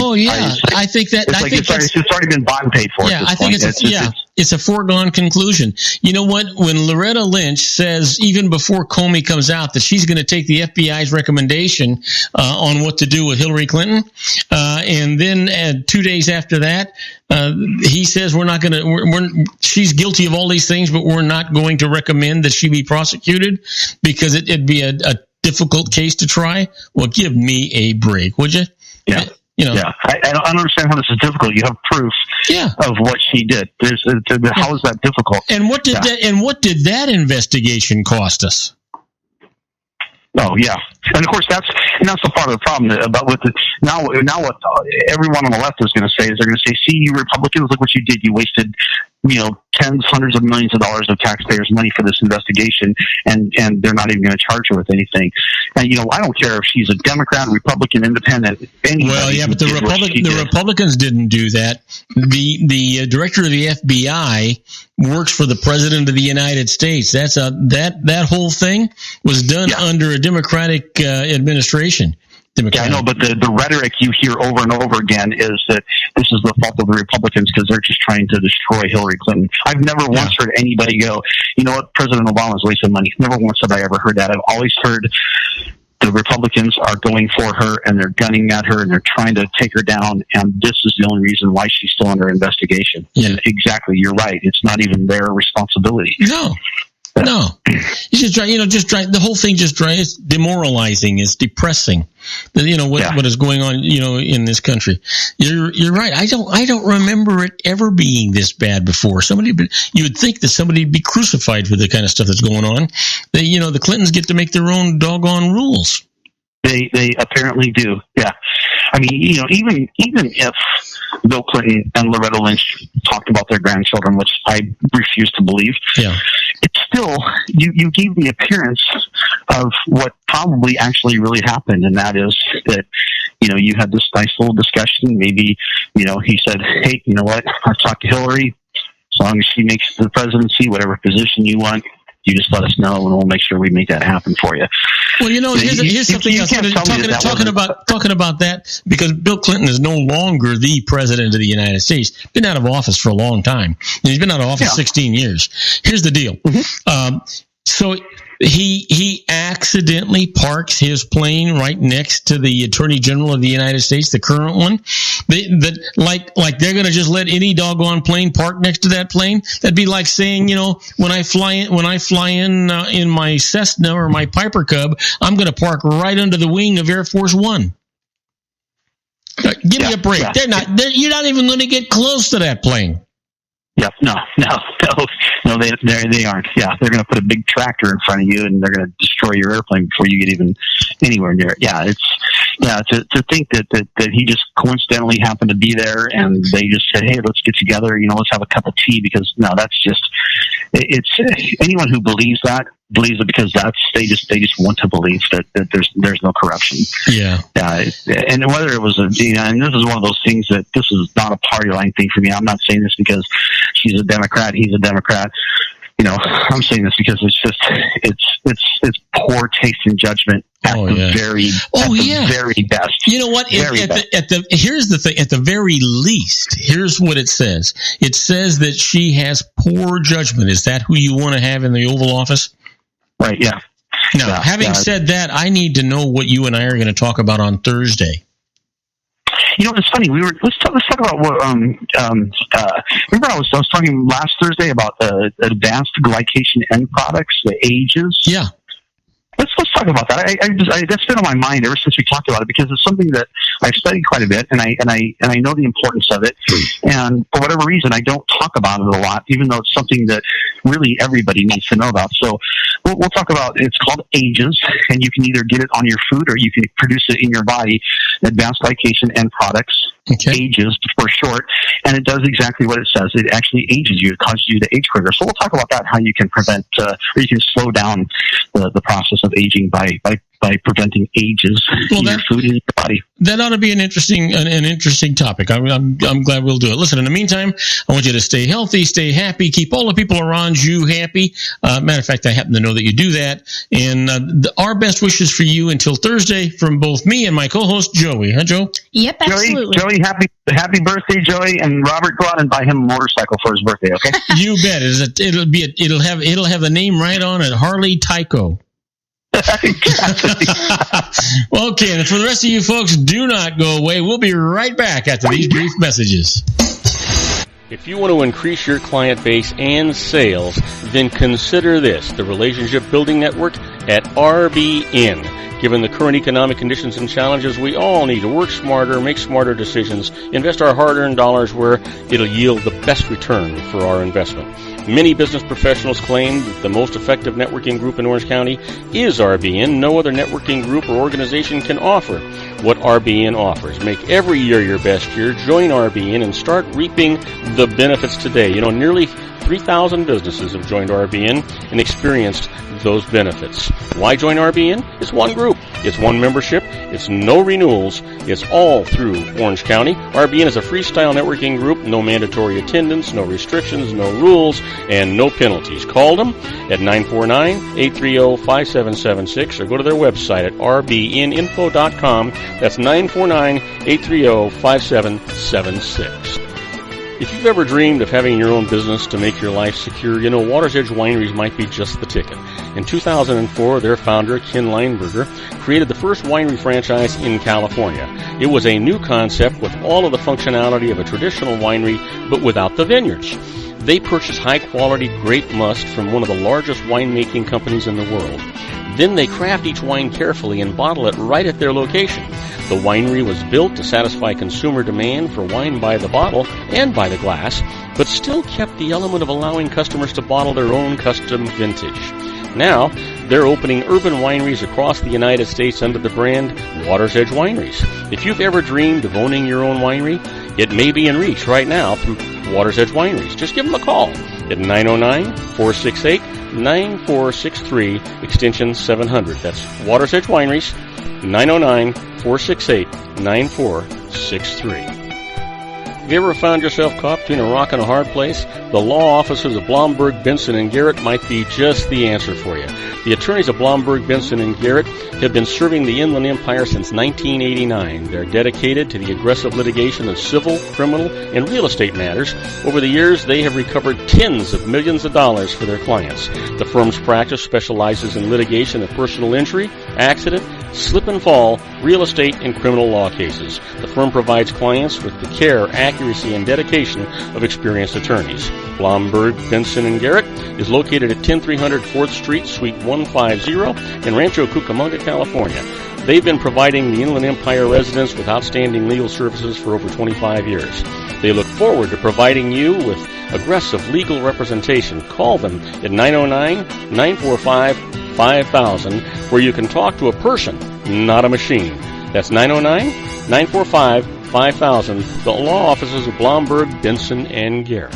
think it's already been bought and paid for. Yeah, at this point. It's a foregone conclusion. You know what? When Loretta Lynch says, even before Comey comes out, that she's going to take the FBI's recommendation on what to do with Hillary Clinton, and then 2 days after that, he says she's guilty of all these things, but we're not going to recommend that she be prosecuted because it'd be a difficult case to try. Well, give me a break, would you? Yeah. I don't understand how this is difficult. You have proof of what she did. How is that difficult? And what did that investigation cost us? Oh yeah, and of course that's the part of the problem about now what everyone on the left is going to say is they're going to say, see, you Republicans, look what you did. You wasted tens, hundreds of millions of dollars of taxpayers' money for this investigation, and they're not even going to charge her with anything. And I don't care if she's a Democrat, Republican, Independent. Well, yeah, but the Republicans didn't do that. The director of the FBI works for the President of the United States. That whole thing was done under a Democratic administration. Yeah, I know, but the rhetoric you hear over and over again is that this is the fault of the Republicans because they're just trying to destroy Hillary Clinton. I've never once heard anybody go, you know what, President Obama's wasting money. Never once have I ever heard that. I've always heard the Republicans are going for her and they're gunning at her and they're trying to take her down, and this is the only reason why she's still under investigation. Yeah. And exactly, you're right. It's not even their responsibility. No, it's just the whole thing it's demoralizing. It's depressing. What is going on, in this country. You're right. I don't remember it ever being this bad before. You would think that somebody'd be crucified for the kind of stuff that's going on. The Clintons get to make their own doggone rules. They apparently do. Yeah. I mean, even if Bill Clinton and Loretta Lynch talked about their grandchildren, which I refuse to believe. Yeah. It's still, you gave the appearance of what probably actually really happened, and that is that, you had this nice little discussion. Maybe, he said, hey, you know what? I've talked to Hillary. As long as she makes the presidency, whatever position you want, you just let us know, and we'll make sure we make that happen for you. Well, here's something else. Talking about that, because Bill Clinton is no longer the president of the United States. Been out of office for a long time. He's been out of office 16 years. Here's the deal. So he accidentally parks his plane right next to the Attorney General of the United States, the current one. Like they're going to just let any doggone plane park next to that plane. That'd be like saying, when I fly in my Cessna or my Piper Cub, I'm going to park right under the wing of Air Force One. Give me a break. Yeah. You're not even going to get close to that plane. Yep. No, they aren't. Yeah, they're going to put a big tractor in front of you, and they're going to destroy your airplane before you get even anywhere near it. Yeah, to think that he just coincidentally happened to be there, and they just said, hey, let's get together, let's have a cup of tea, because no, that's just, it's anyone who believes it because they just want to believe that there's no corruption. Yeah. And whether it was and this is one of those things that this is not a party line thing for me. I'm not saying this because she's a Democrat, he's a Democrat. I'm saying this because it's poor taste and judgment at the very best. You know what? Here's the thing. At the very least, here's what it says. It says that she has poor judgment. Is that who you want to have in the Oval Office? Right. Yeah. Now, having said that, I need to know what you and I are going to talk about on Thursday. It's funny. Let's talk about what. Remember, I was talking last Thursday about advanced glycation end products, the AGEs. Yeah. Let's talk about that. That's been on my mind ever since we talked about it, because it's something that I've studied quite a bit, and I know the importance of it. And for whatever reason, I don't talk about it a lot, even though it's something that really everybody needs to know about. So we'll talk about. It's called AGEs, and you can either get it on your food or you can produce it in your body. Advanced glycation end products. Okay. AGEs for short, and it does exactly what it says. It actually ages you. It causes you to age quicker. So we'll talk about that, how you can prevent or you can slow down the process of aging by preventing ages in your food and your body. That ought to be an interesting topic. I'm glad we'll do it. Listen, in the meantime, I want you to stay healthy, stay happy, keep all the people around you happy. Matter of fact, I happen to know that you do that. And our best wishes for you until Thursday from both me and my co-host Joey. Huh, Joe? Yep, absolutely. Joey, happy birthday, Joey, and Robert, go out and buy him a motorcycle for his birthday. Okay? You bet. It'll have the name right on it, Harley Tyco. Exactly. Okay, and for the rest of you folks, do not go away. We'll be right back after these brief messages. If you want to increase your client base and sales, then consider this, the Relationship Building Network at RBN. Given the current economic conditions and challenges, we all need to work smarter, make smarter decisions, invest our hard-earned dollars where it'll yield the best return for our investment. Many business professionals claim that the most effective networking group in Orange County is RBN. No other networking group or organization can offer what RBN offers. Make every year your best year. Join RBN and start reaping the benefits today. Nearly 3,000 businesses have joined RBN and experienced those benefits. Why join RBN? It's one group. It's one membership. It's no renewals. It's all through Orange County. RBN is a freestyle networking group. No mandatory attendance, no restrictions, no rules, and no penalties. Call them at 949-830-5776 or go to their website at rbninfo.com. That's 949-830-5776. If you've ever dreamed of having your own business to make your life secure, Water's Edge Wineries might be just the ticket. In 2004, their founder, Ken Leinberger, created the first winery franchise in California. It was a new concept with all of the functionality of a traditional winery, but without the vineyards. They purchased high-quality grape must from one of the largest winemaking companies in the world. Then they craft each wine carefully and bottle it right at their location. The winery was built to satisfy consumer demand for wine by the bottle and by the glass, but still kept the element of allowing customers to bottle their own custom vintage. Now, they're opening urban wineries across the United States under the brand Water's Edge Wineries. If you've ever dreamed of owning your own winery, it may be in reach right now through Water's Edge Wineries. Just give them a call at 909-468-9463, extension 700. That's Water's Edge Wineries, 909-468-9463. Have you ever found yourself caught between a rock and a hard place? The law offices of Blomberg, Benson, and Garrett might be just the answer for you. The attorneys of Blomberg, Benson, and Garrett have been serving the Inland Empire since 1989. They're dedicated to the aggressive litigation of civil, criminal, and real estate matters. Over the years, they have recovered tens of millions of dollars for their clients. The firm's practice specializes in litigation of personal injury, accident, slip and fall, real estate, and criminal law cases. The firm provides clients with the care, accuracy, and dedication of experienced attorneys. Blomberg, Benson, and Garrett is located at 10300 4th Street, Suite 150 in Rancho Cucamonga, California. They've been providing the Inland Empire residents with outstanding legal services for over 25 years. They look forward to providing you with aggressive legal representation. Call them at 909-945-5000, where you can talk to a person, not a machine. That's 909-945-5000, the law offices of Blomberg, Benson, and Garrett.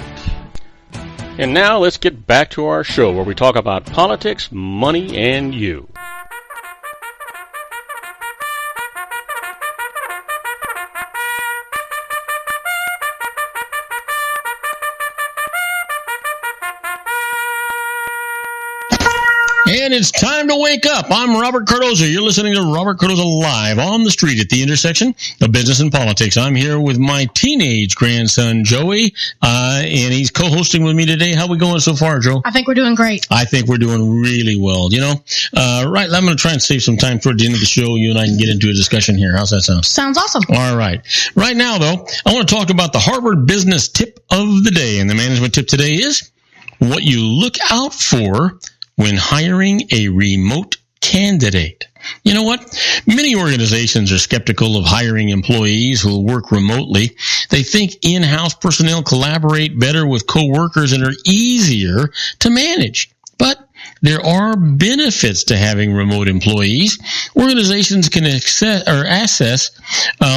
And now let's get back to our show where we talk about politics, money, and you. And it's time to wake up. I'm Robert Cardoza. You're listening to Robert Cardoza Live on the street at the intersection of business and politics. I'm here with my teenage grandson, Joey, and he's co-hosting with me today. How we going so far, Joe? I think we're doing great. I think we're doing really well. You know, right, I'm going to try and save some time toward the end of the show. You and I can get into a discussion here. How's that sound? Sounds awesome. All right. Right now, though, I want to talk about the Harvard Business Tip of the Day. And the management tip today is what you look out for when hiring a remote candidate. You know what? Many organizations are skeptical of hiring employees who will work remotely. They think in-house personnel collaborate better with coworkers and are easier to manage. But there are benefits to having remote employees. Organizations can access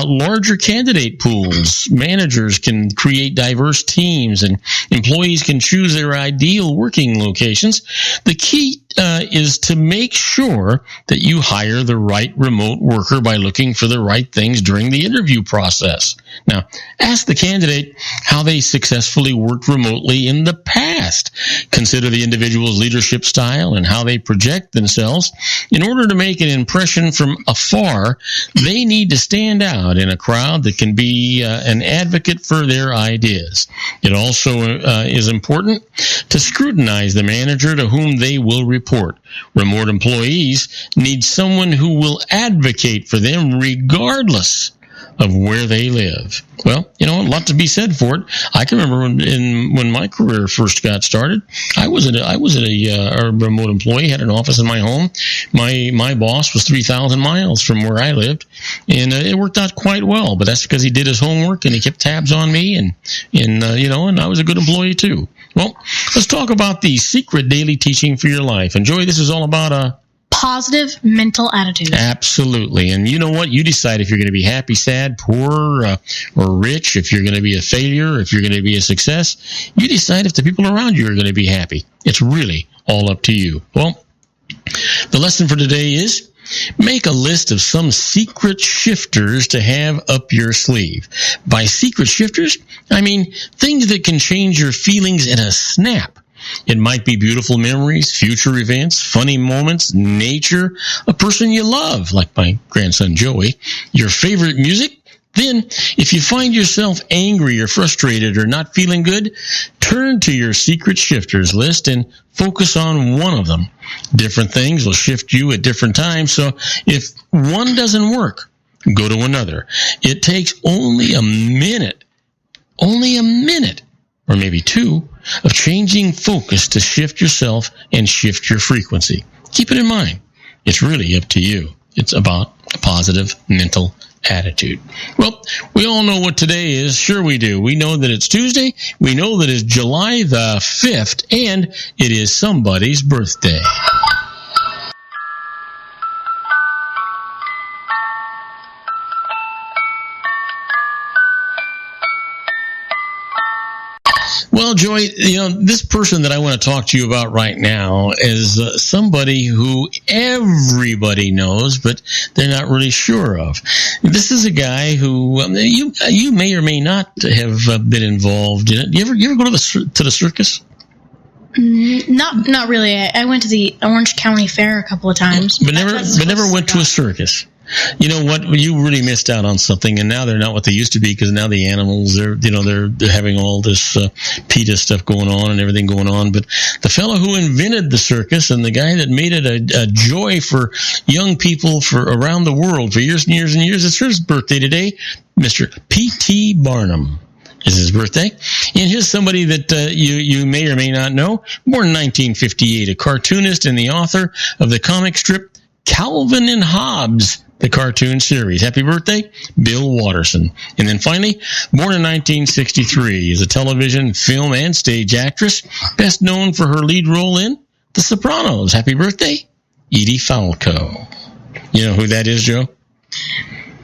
larger candidate pools. Managers can create diverse teams, and employees can choose their ideal working locations. The key is to make sure that you hire the right remote worker by looking for the right things during the interview process. Now, ask the candidate how they successfully worked remotely in the past. Consider the individual's leadership style and how they project themselves. In order to make an impression from afar, they need to stand out in a crowd that can be an advocate for their ideas. It also is important to scrutinize the manager to whom they will report. Remote employees need someone who will advocate for them regardless of where they live. Well, you know, a lot to be said for it. I can remember when my career first got started, I was a remote employee, had an office in my home. My boss was 3,000 miles from where I lived, and it worked out quite well. But that's because he did his homework and he kept tabs on me, and I was a good employee too. Well, let's talk about the secret daily teaching for your life. And Joey, this is all about positive mental attitude. Absolutely. And you know what? You decide if you're going to be happy, sad, poor, or rich, if you're going to be a failure, if you're going to be a success. You decide if the people around you are going to be happy. It's really all up to you. Well, the lesson for today is make a list of some secret shifters to have up your sleeve. By secret shifters, I mean things that can change your feelings in a snap. It might be beautiful memories, future events, funny moments, nature, a person you love, like my grandson Joey, your favorite music. Then, if you find yourself angry or frustrated or not feeling good, turn to your secret shifters list and focus on one of them. Different things will shift you at different times, so if one doesn't work, go to another. It takes only a minute, or maybe two, of changing focus to shift yourself and shift your frequency. Keep it in mind. It's really up to you. It's about a positive mental attitude. Well, we all know what today is. Sure we do. We know that it's Tuesday. We know that it's July the 5th, and it is somebody's birthday. Well, Well, Joy, this person that I want to talk to you about right now is somebody who everybody knows, but they're not really sure of. This is a guy who you may or may not have been involved in it. You ever go to the circus? Not really. I went to the Orange County Fair a couple of times, but never went to a circus. You know what? You really missed out on something, and now they're not what they used to be, because now the animals they're having all this PETA stuff going on and everything going on. But the fellow who invented the circus and the guy that made it a joy for young people for around the world for years and years and years, it's his birthday today. Mr. P.T. Barnum is his birthday. And here's somebody that you may or may not know. Born in 1958, a cartoonist and the author of the comic strip Calvin and Hobbes, the cartoon series. Happy birthday, Bill Watterson. And then finally, born in 1963, is a television, film, and stage actress, best known for her lead role in The Sopranos. Happy birthday, Edie Falco. You know who that is, Joe?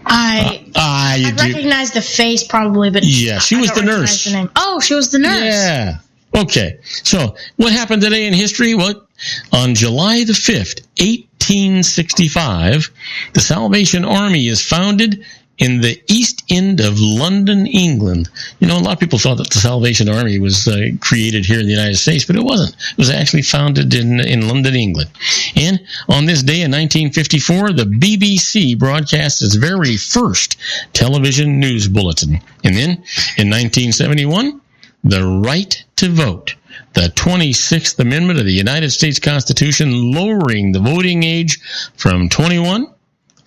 I recognize the face probably, but yeah, she was the nurse. The name. Oh, she was the nurse. Yeah. Okay. So what happened today in history? Well, on July the 5th, 1865, the Salvation Army is founded in the East End of London, England. A lot of people thought that the Salvation Army was created here in the United States, but it wasn't. It was actually founded in London, England. And on this day in 1954, the BBC broadcast its very first television news bulletin. And then in 1971, the right to vote, the 26th Amendment of the United States Constitution, lowering the voting age from 21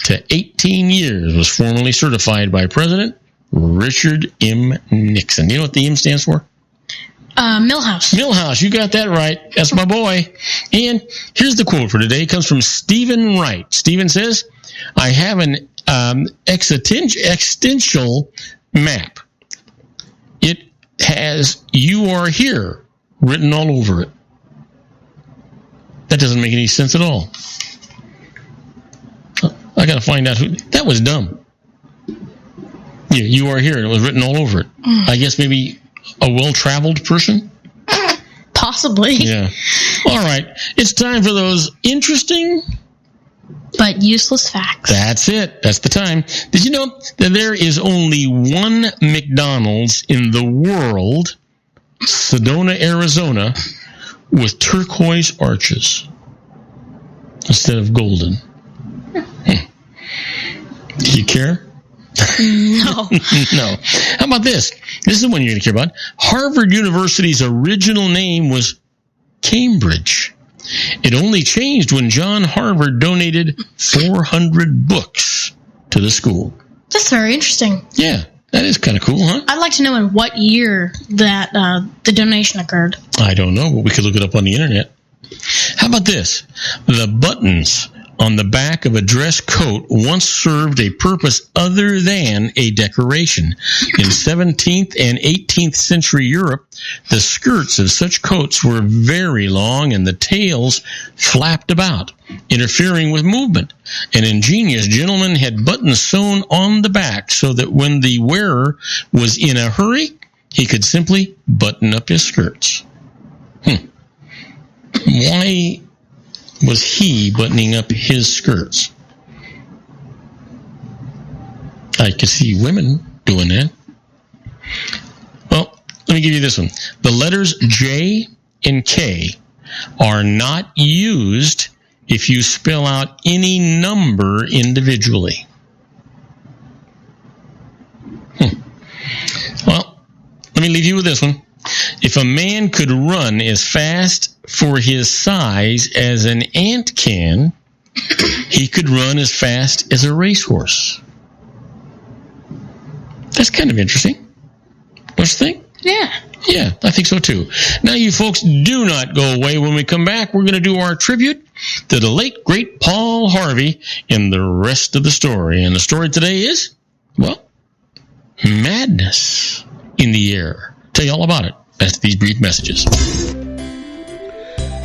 to 18 years, was formally certified by President Richard M. Nixon. You know what the M stands for? Milhouse. Milhouse, you got that right. That's my boy. And here's the quote for today. It comes from Stephen Wright. Stephen says, I have an existential map. It has "You Are Here" written all over it. That doesn't make any sense at all. I got to find out who. That was dumb. Yeah, "You Are Here," and it was written all over it. I guess maybe a well-traveled person? Possibly. Yeah. All right. It's time for those interesting but useless facts. That's it. That's the time. Did you know that there is only one McDonald's in the world, Sedona, Arizona, with turquoise arches instead of golden? Do you care? No. No. How about this? This is the one you're going to care about. Harvard University's original name was Cambridge. It only changed when John Harvard donated 400 books to the school. That's very interesting. Yeah, that is kind of cool, huh? I'd like to know in what year that the donation occurred. I don't know, but we could look it up on the internet. How about this? The buttons on the back of a dress coat once served a purpose other than a decoration. In 17th and 18th century Europe, the skirts of such coats were very long and the tails flapped about, interfering with movement. An ingenious gentleman had buttons sewn on the back so that when the wearer was in a hurry, he could simply button up his skirts. Why was he buttoning up his skirts? I could see women doing that. Well, let me give you this one. The letters J and K are not used if you spell out any number individually. Well, let me leave you with this one. If a man could run as fast for his size as an ant can, he could run as fast as a racehorse. That's kind of interesting. Don't you think? Yeah. Yeah, I think so too. Now, you folks, do not go away. When we come back, we're going to do our tribute to the late, great Paul Harvey and the rest of the story. And the story today is, well, madness in the air. Tell you all about it after these brief messages.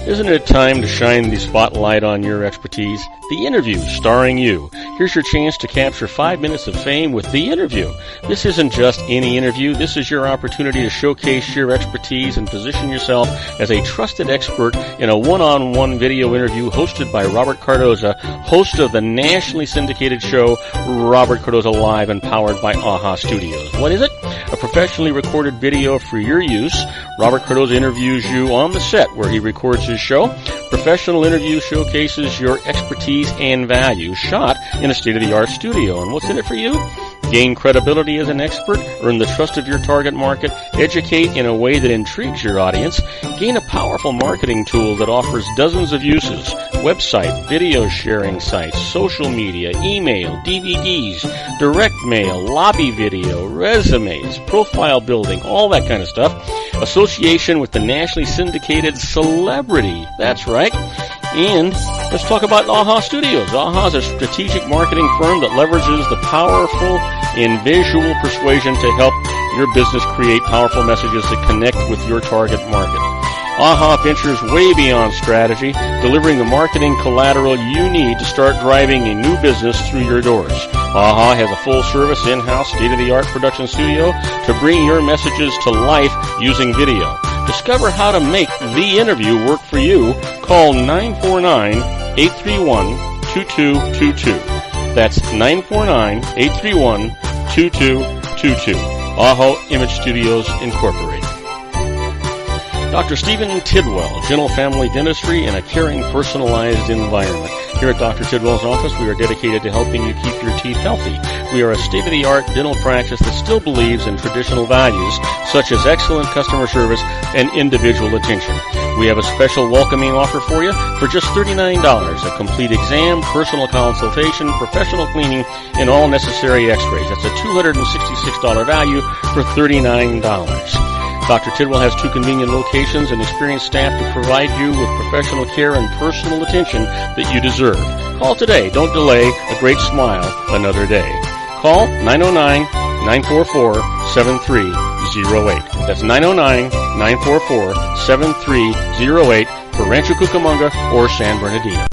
Isn't it time to shine the spotlight on your expertise? The Interview, starring you. Here's your chance to capture 5 minutes of fame with The Interview. This isn't just any interview. This is your opportunity to showcase your expertise and position yourself as a trusted expert in a one-on-one video interview hosted by Robert Cardoza, host of the nationally syndicated show Robert Cardoza Live and powered by AHA Studios. What is it? A professionally recorded video for your use. Robert Cardoza interviews you on the set where he records his show. Professional interview showcases your expertise and value, shot in a state-of-the-art studio. And what's in it for you? Gain credibility as an expert, earn the trust of your target market, educate in a way that intrigues your audience, gain a powerful marketing tool that offers dozens of uses, website, video sharing sites, social media, email, DVDs, direct mail, lobby video, resumes, profile building, all that kind of stuff. Association with the nationally syndicated celebrity. That's right. And let's talk about AHA Studios. AHA is a strategic marketing firm that leverages the powerful and visual persuasion to help your business create powerful messages that connect with your target market. AHA ventures way beyond strategy, delivering the marketing collateral you need to start driving a new business through your doors. AHA has a full-service, in-house, state-of-the-art production studio to bring your messages to life using video. Discover how to make The Interview work for you. Call 949-831-2222. That's 949-831-2222. AHA Image Studios Incorporated. Dr. Stephen Tidwell, General Family Dentistry in a caring, personalized environment. Here at Dr. Tidwell's office, we are dedicated to helping you keep your teeth healthy. We are a state-of-the-art dental practice that still believes in traditional values, such as excellent customer service and individual attention. We have a special welcoming offer for you for just $39, a complete exam, personal consultation, professional cleaning, and all necessary x-rays. That's a $266 value for $39. Dr. Tidwell has 2 convenient locations and experienced staff to provide you with professional care and personal attention that you deserve. Call today. Don't delay. A great smile another day. Call 909-944-7308. That's 909-944-7308 for Rancho Cucamonga or San Bernardino.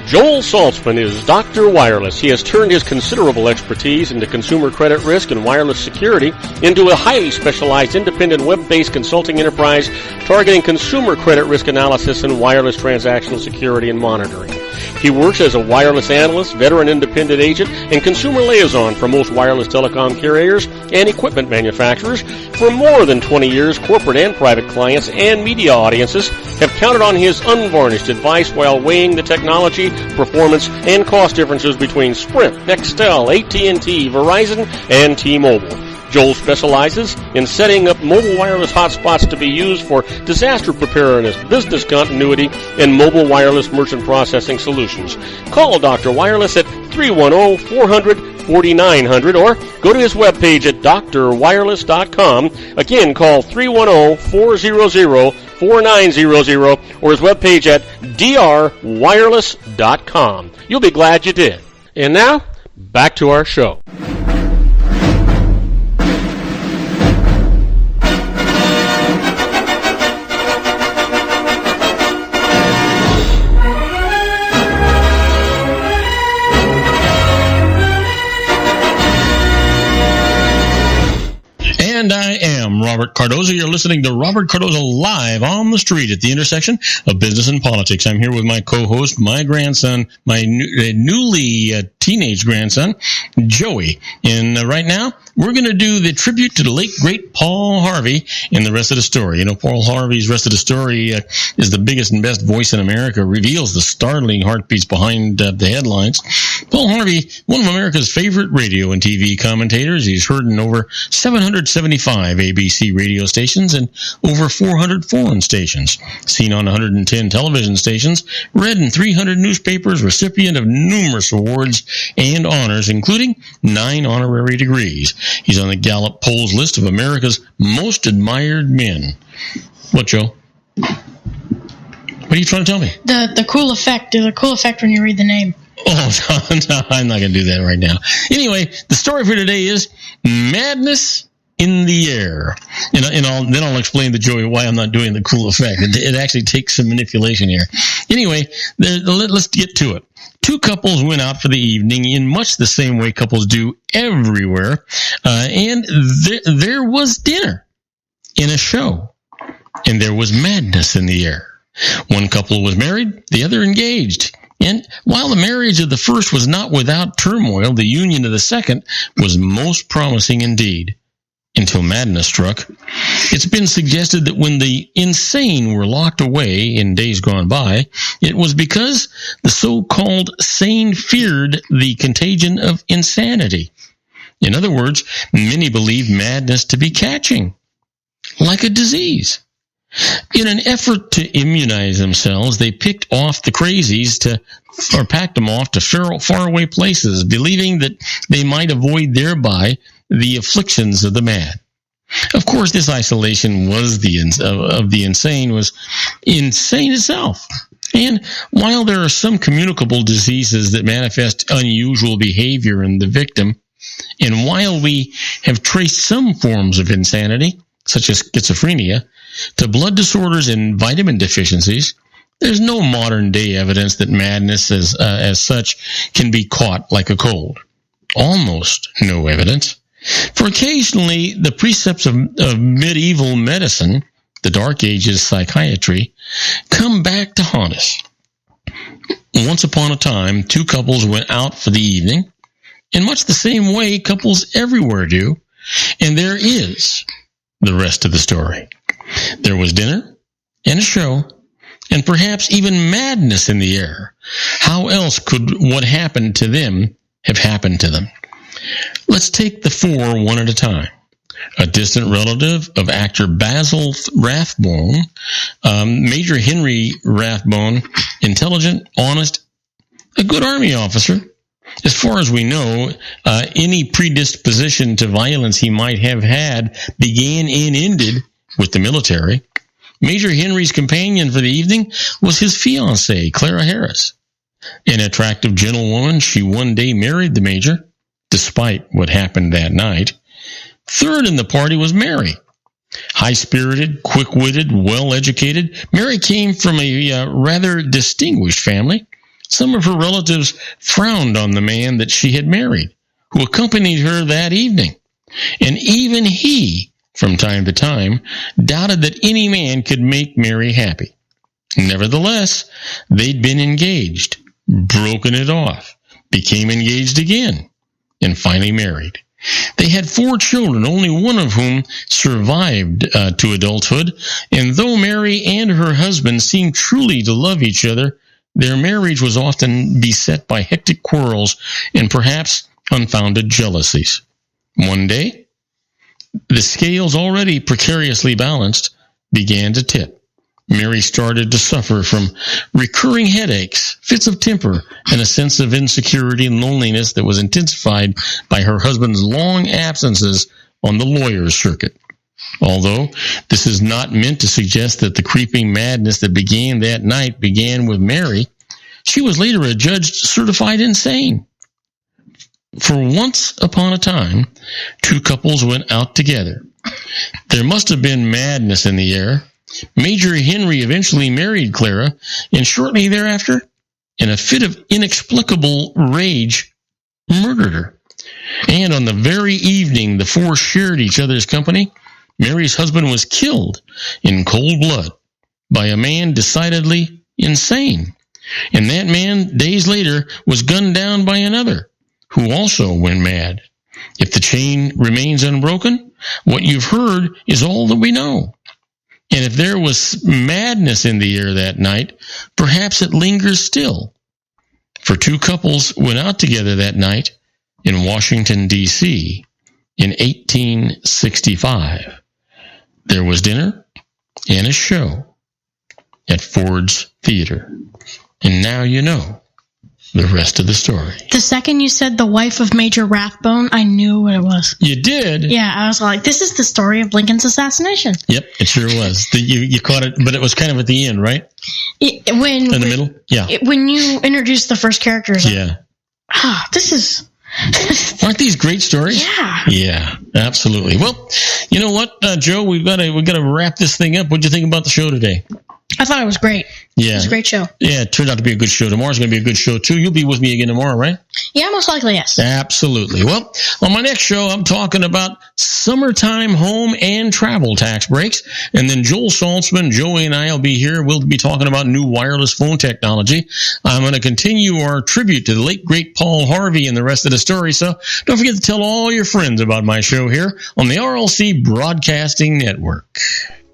Joel Saltzman is Dr. Wireless. He has turned his considerable expertise into consumer credit risk and wireless security into a highly specialized independent web-based consulting enterprise targeting consumer credit risk analysis and wireless transactional security and monitoring. He works as a wireless analyst, veteran independent agent, and consumer liaison for most wireless telecom carriers and equipment manufacturers. For more than 20 years, corporate and private clients and media audiences have counted on his unvarnished advice while weighing the technology, performance, and cost differences between Sprint, Nextel, AT&T, Verizon, and T-Mobile. Joel specializes in setting up mobile wireless hotspots to be used for disaster preparedness, business continuity, and mobile wireless merchant processing solutions. Call Dr. Wireless at 310-400-4900 or go to his webpage at drwireless.com. Again, call 310-400-4900 or his webpage at drwireless.com. You'll be glad you did. And now, back to our show. And I am Robert Cardoza. You're listening to Robert Cardoza Live on the street at the intersection of business and politics. I'm here with my co-host, my grandson, my newly teenage grandson, Joey. And right now, we're going to do the tribute to the late, great Paul Harvey and the rest of the story. You know, Paul Harvey's rest of the story is the biggest and best voice in America, reveals the startling heartbeats behind the headlines. Paul Harvey, one of America's favorite radio and TV commentators. He's heard in over 775 ABC radio stations and over 400 foreign stations. Seen on 110 television stations, read in 300 newspapers, recipient of numerous awards and honors, including 9 honorary degrees. He's on the Gallup polls list of America's most admired men. What, Joe? What are you trying to tell me? The cool effect. There's a cool effect when you read the name. Oh, no, I'm not going to do that right now. Anyway, the story for today is madness in the air. And I'll explain the joy why I'm not doing the cool effect. It actually takes some manipulation here. Anyway, let's get to it. Two couples went out for the evening in much the same way couples do everywhere, and there was dinner and a show, and there was madness in the air. One couple was married, the other engaged. And while the marriage of the first was not without turmoil, the union of the second was most promising indeed. Until madness struck. It's been suggested that when the insane were locked away in days gone by, it was because the so-called sane feared the contagion of insanity. In other words, many believed madness to be catching, like a disease. In an effort to immunize themselves, they picked off the crazies or packed them off to faraway places, believing that they might avoid thereby the afflictions of the mad. Of course, this isolation of the insane was insane itself. And while there are some communicable diseases that manifest unusual behavior in the victim, and while we have traced some forms of insanity, such as schizophrenia, to blood disorders and vitamin deficiencies, there's no modern-day evidence that madness as such can be caught like a cold. Almost no evidence. For occasionally, the precepts of medieval medicine, the Dark Ages psychiatry, come back to haunt us. Once upon a time, two couples went out for the evening, in much the same way couples everywhere do, and there is the rest of the story. There was dinner and a show, and perhaps even madness in the air. How else could what happened to them have happened to them? Let's take the four one at a time. A distant relative of actor Basil Rathbone, Major Henry Rathbone, intelligent, honest, a good army officer. As far as we know, any predisposition to violence he might have had began and ended with the military. Major Henry's companion for the evening was his fiancée, Clara Harris. An attractive gentlewoman, she one day married the Major, despite what happened that night. Third in the party was Mary. High-spirited, quick-witted, well-educated, Mary came from a rather distinguished family. Some of her relatives frowned on the man that she had married, who accompanied her that evening. And even he, from time to time, doubted that any man could make Mary happy. Nevertheless, they'd been engaged, broken it off, became engaged again, and finally married. They had 4 children, only one of whom survived to adulthood, and though Mary and her husband seemed truly to love each other, their marriage was often beset by hectic quarrels and perhaps unfounded jealousies. One day, the scales, already precariously balanced, began to tip. Mary started to suffer from recurring headaches, fits of temper, and a sense of insecurity and loneliness that was intensified by her husband's long absences on the lawyer's circuit. Although this is not meant to suggest that the creeping madness that began that night began with Mary, she was later adjudged certified insane. For once upon a time, 2 couples went out together. There must have been madness in the air. Major Henry eventually married Clara, and shortly thereafter, in a fit of inexplicable rage, murdered her. And on the very evening the 4 shared each other's company, Mary's husband was killed in cold blood by a man decidedly insane. And that man, days later, was gunned down by another, who also went mad. If the chain remains unbroken, what you've heard is all that we know. And if there was madness in the air that night, perhaps it lingers still. For 2 couples went out together that night in Washington, D.C. in 1865. There was dinner and a show at Ford's Theater. And now you know the rest of the story. The second you said the wife of Major Rathbone, I knew what it was. You did? Yeah, I was like, this is the story of Lincoln's assassination. Yep, it sure was. You caught it, but it was kind of at the end, right? In the middle? Yeah. When you introduced the first characters. Yeah. This is... Aren't these great stories? Yeah. Yeah, absolutely. Well, you know what, Joe, we've got to wrap this thing up. What'd you think about the show today? I thought it was great. Yeah. It was a great show. Yeah, it turned out to be a good show. Tomorrow's going to be a good show, too. You'll be with me again tomorrow, right? Yeah, most likely, yes. Absolutely. Well, on my next show, I'm talking about summertime home and travel tax breaks. And then Joel Saltzman, Joey, and I will be here. We'll be talking about new wireless phone technology. I'm going to continue our tribute to the late, great Paul Harvey and the rest of the story. So don't forget to tell all your friends about my show here on the RLC Broadcasting Network.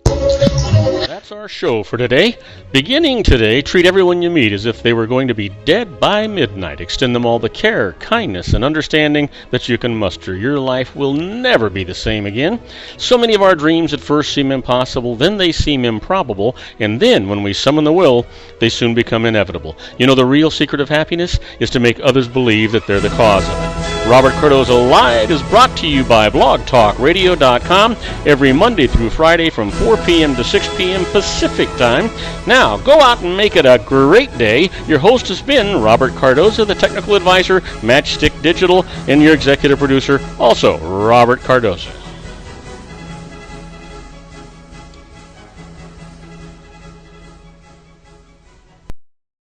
That's our show for today. Beginning today, treat everyone you meet as if they were going to be dead by midnight. Extend them all the care, kindness, and understanding that you can muster. Your life will never be the same again. So many of our dreams at first seem impossible, then they seem improbable, and then when we summon the will, they soon become inevitable. You know, the real secret of happiness is to make others believe that they're the cause of it. Robert Cardoza Live is brought to you by blogtalkradio.com every Monday through Friday from 4 p.m. to 6 p.m. Pacific Time. Now, go out and make it a great day. Your host has been Robert Cardoza, the technical advisor, Matchstick Digital, and your executive producer, also Robert Cardoza.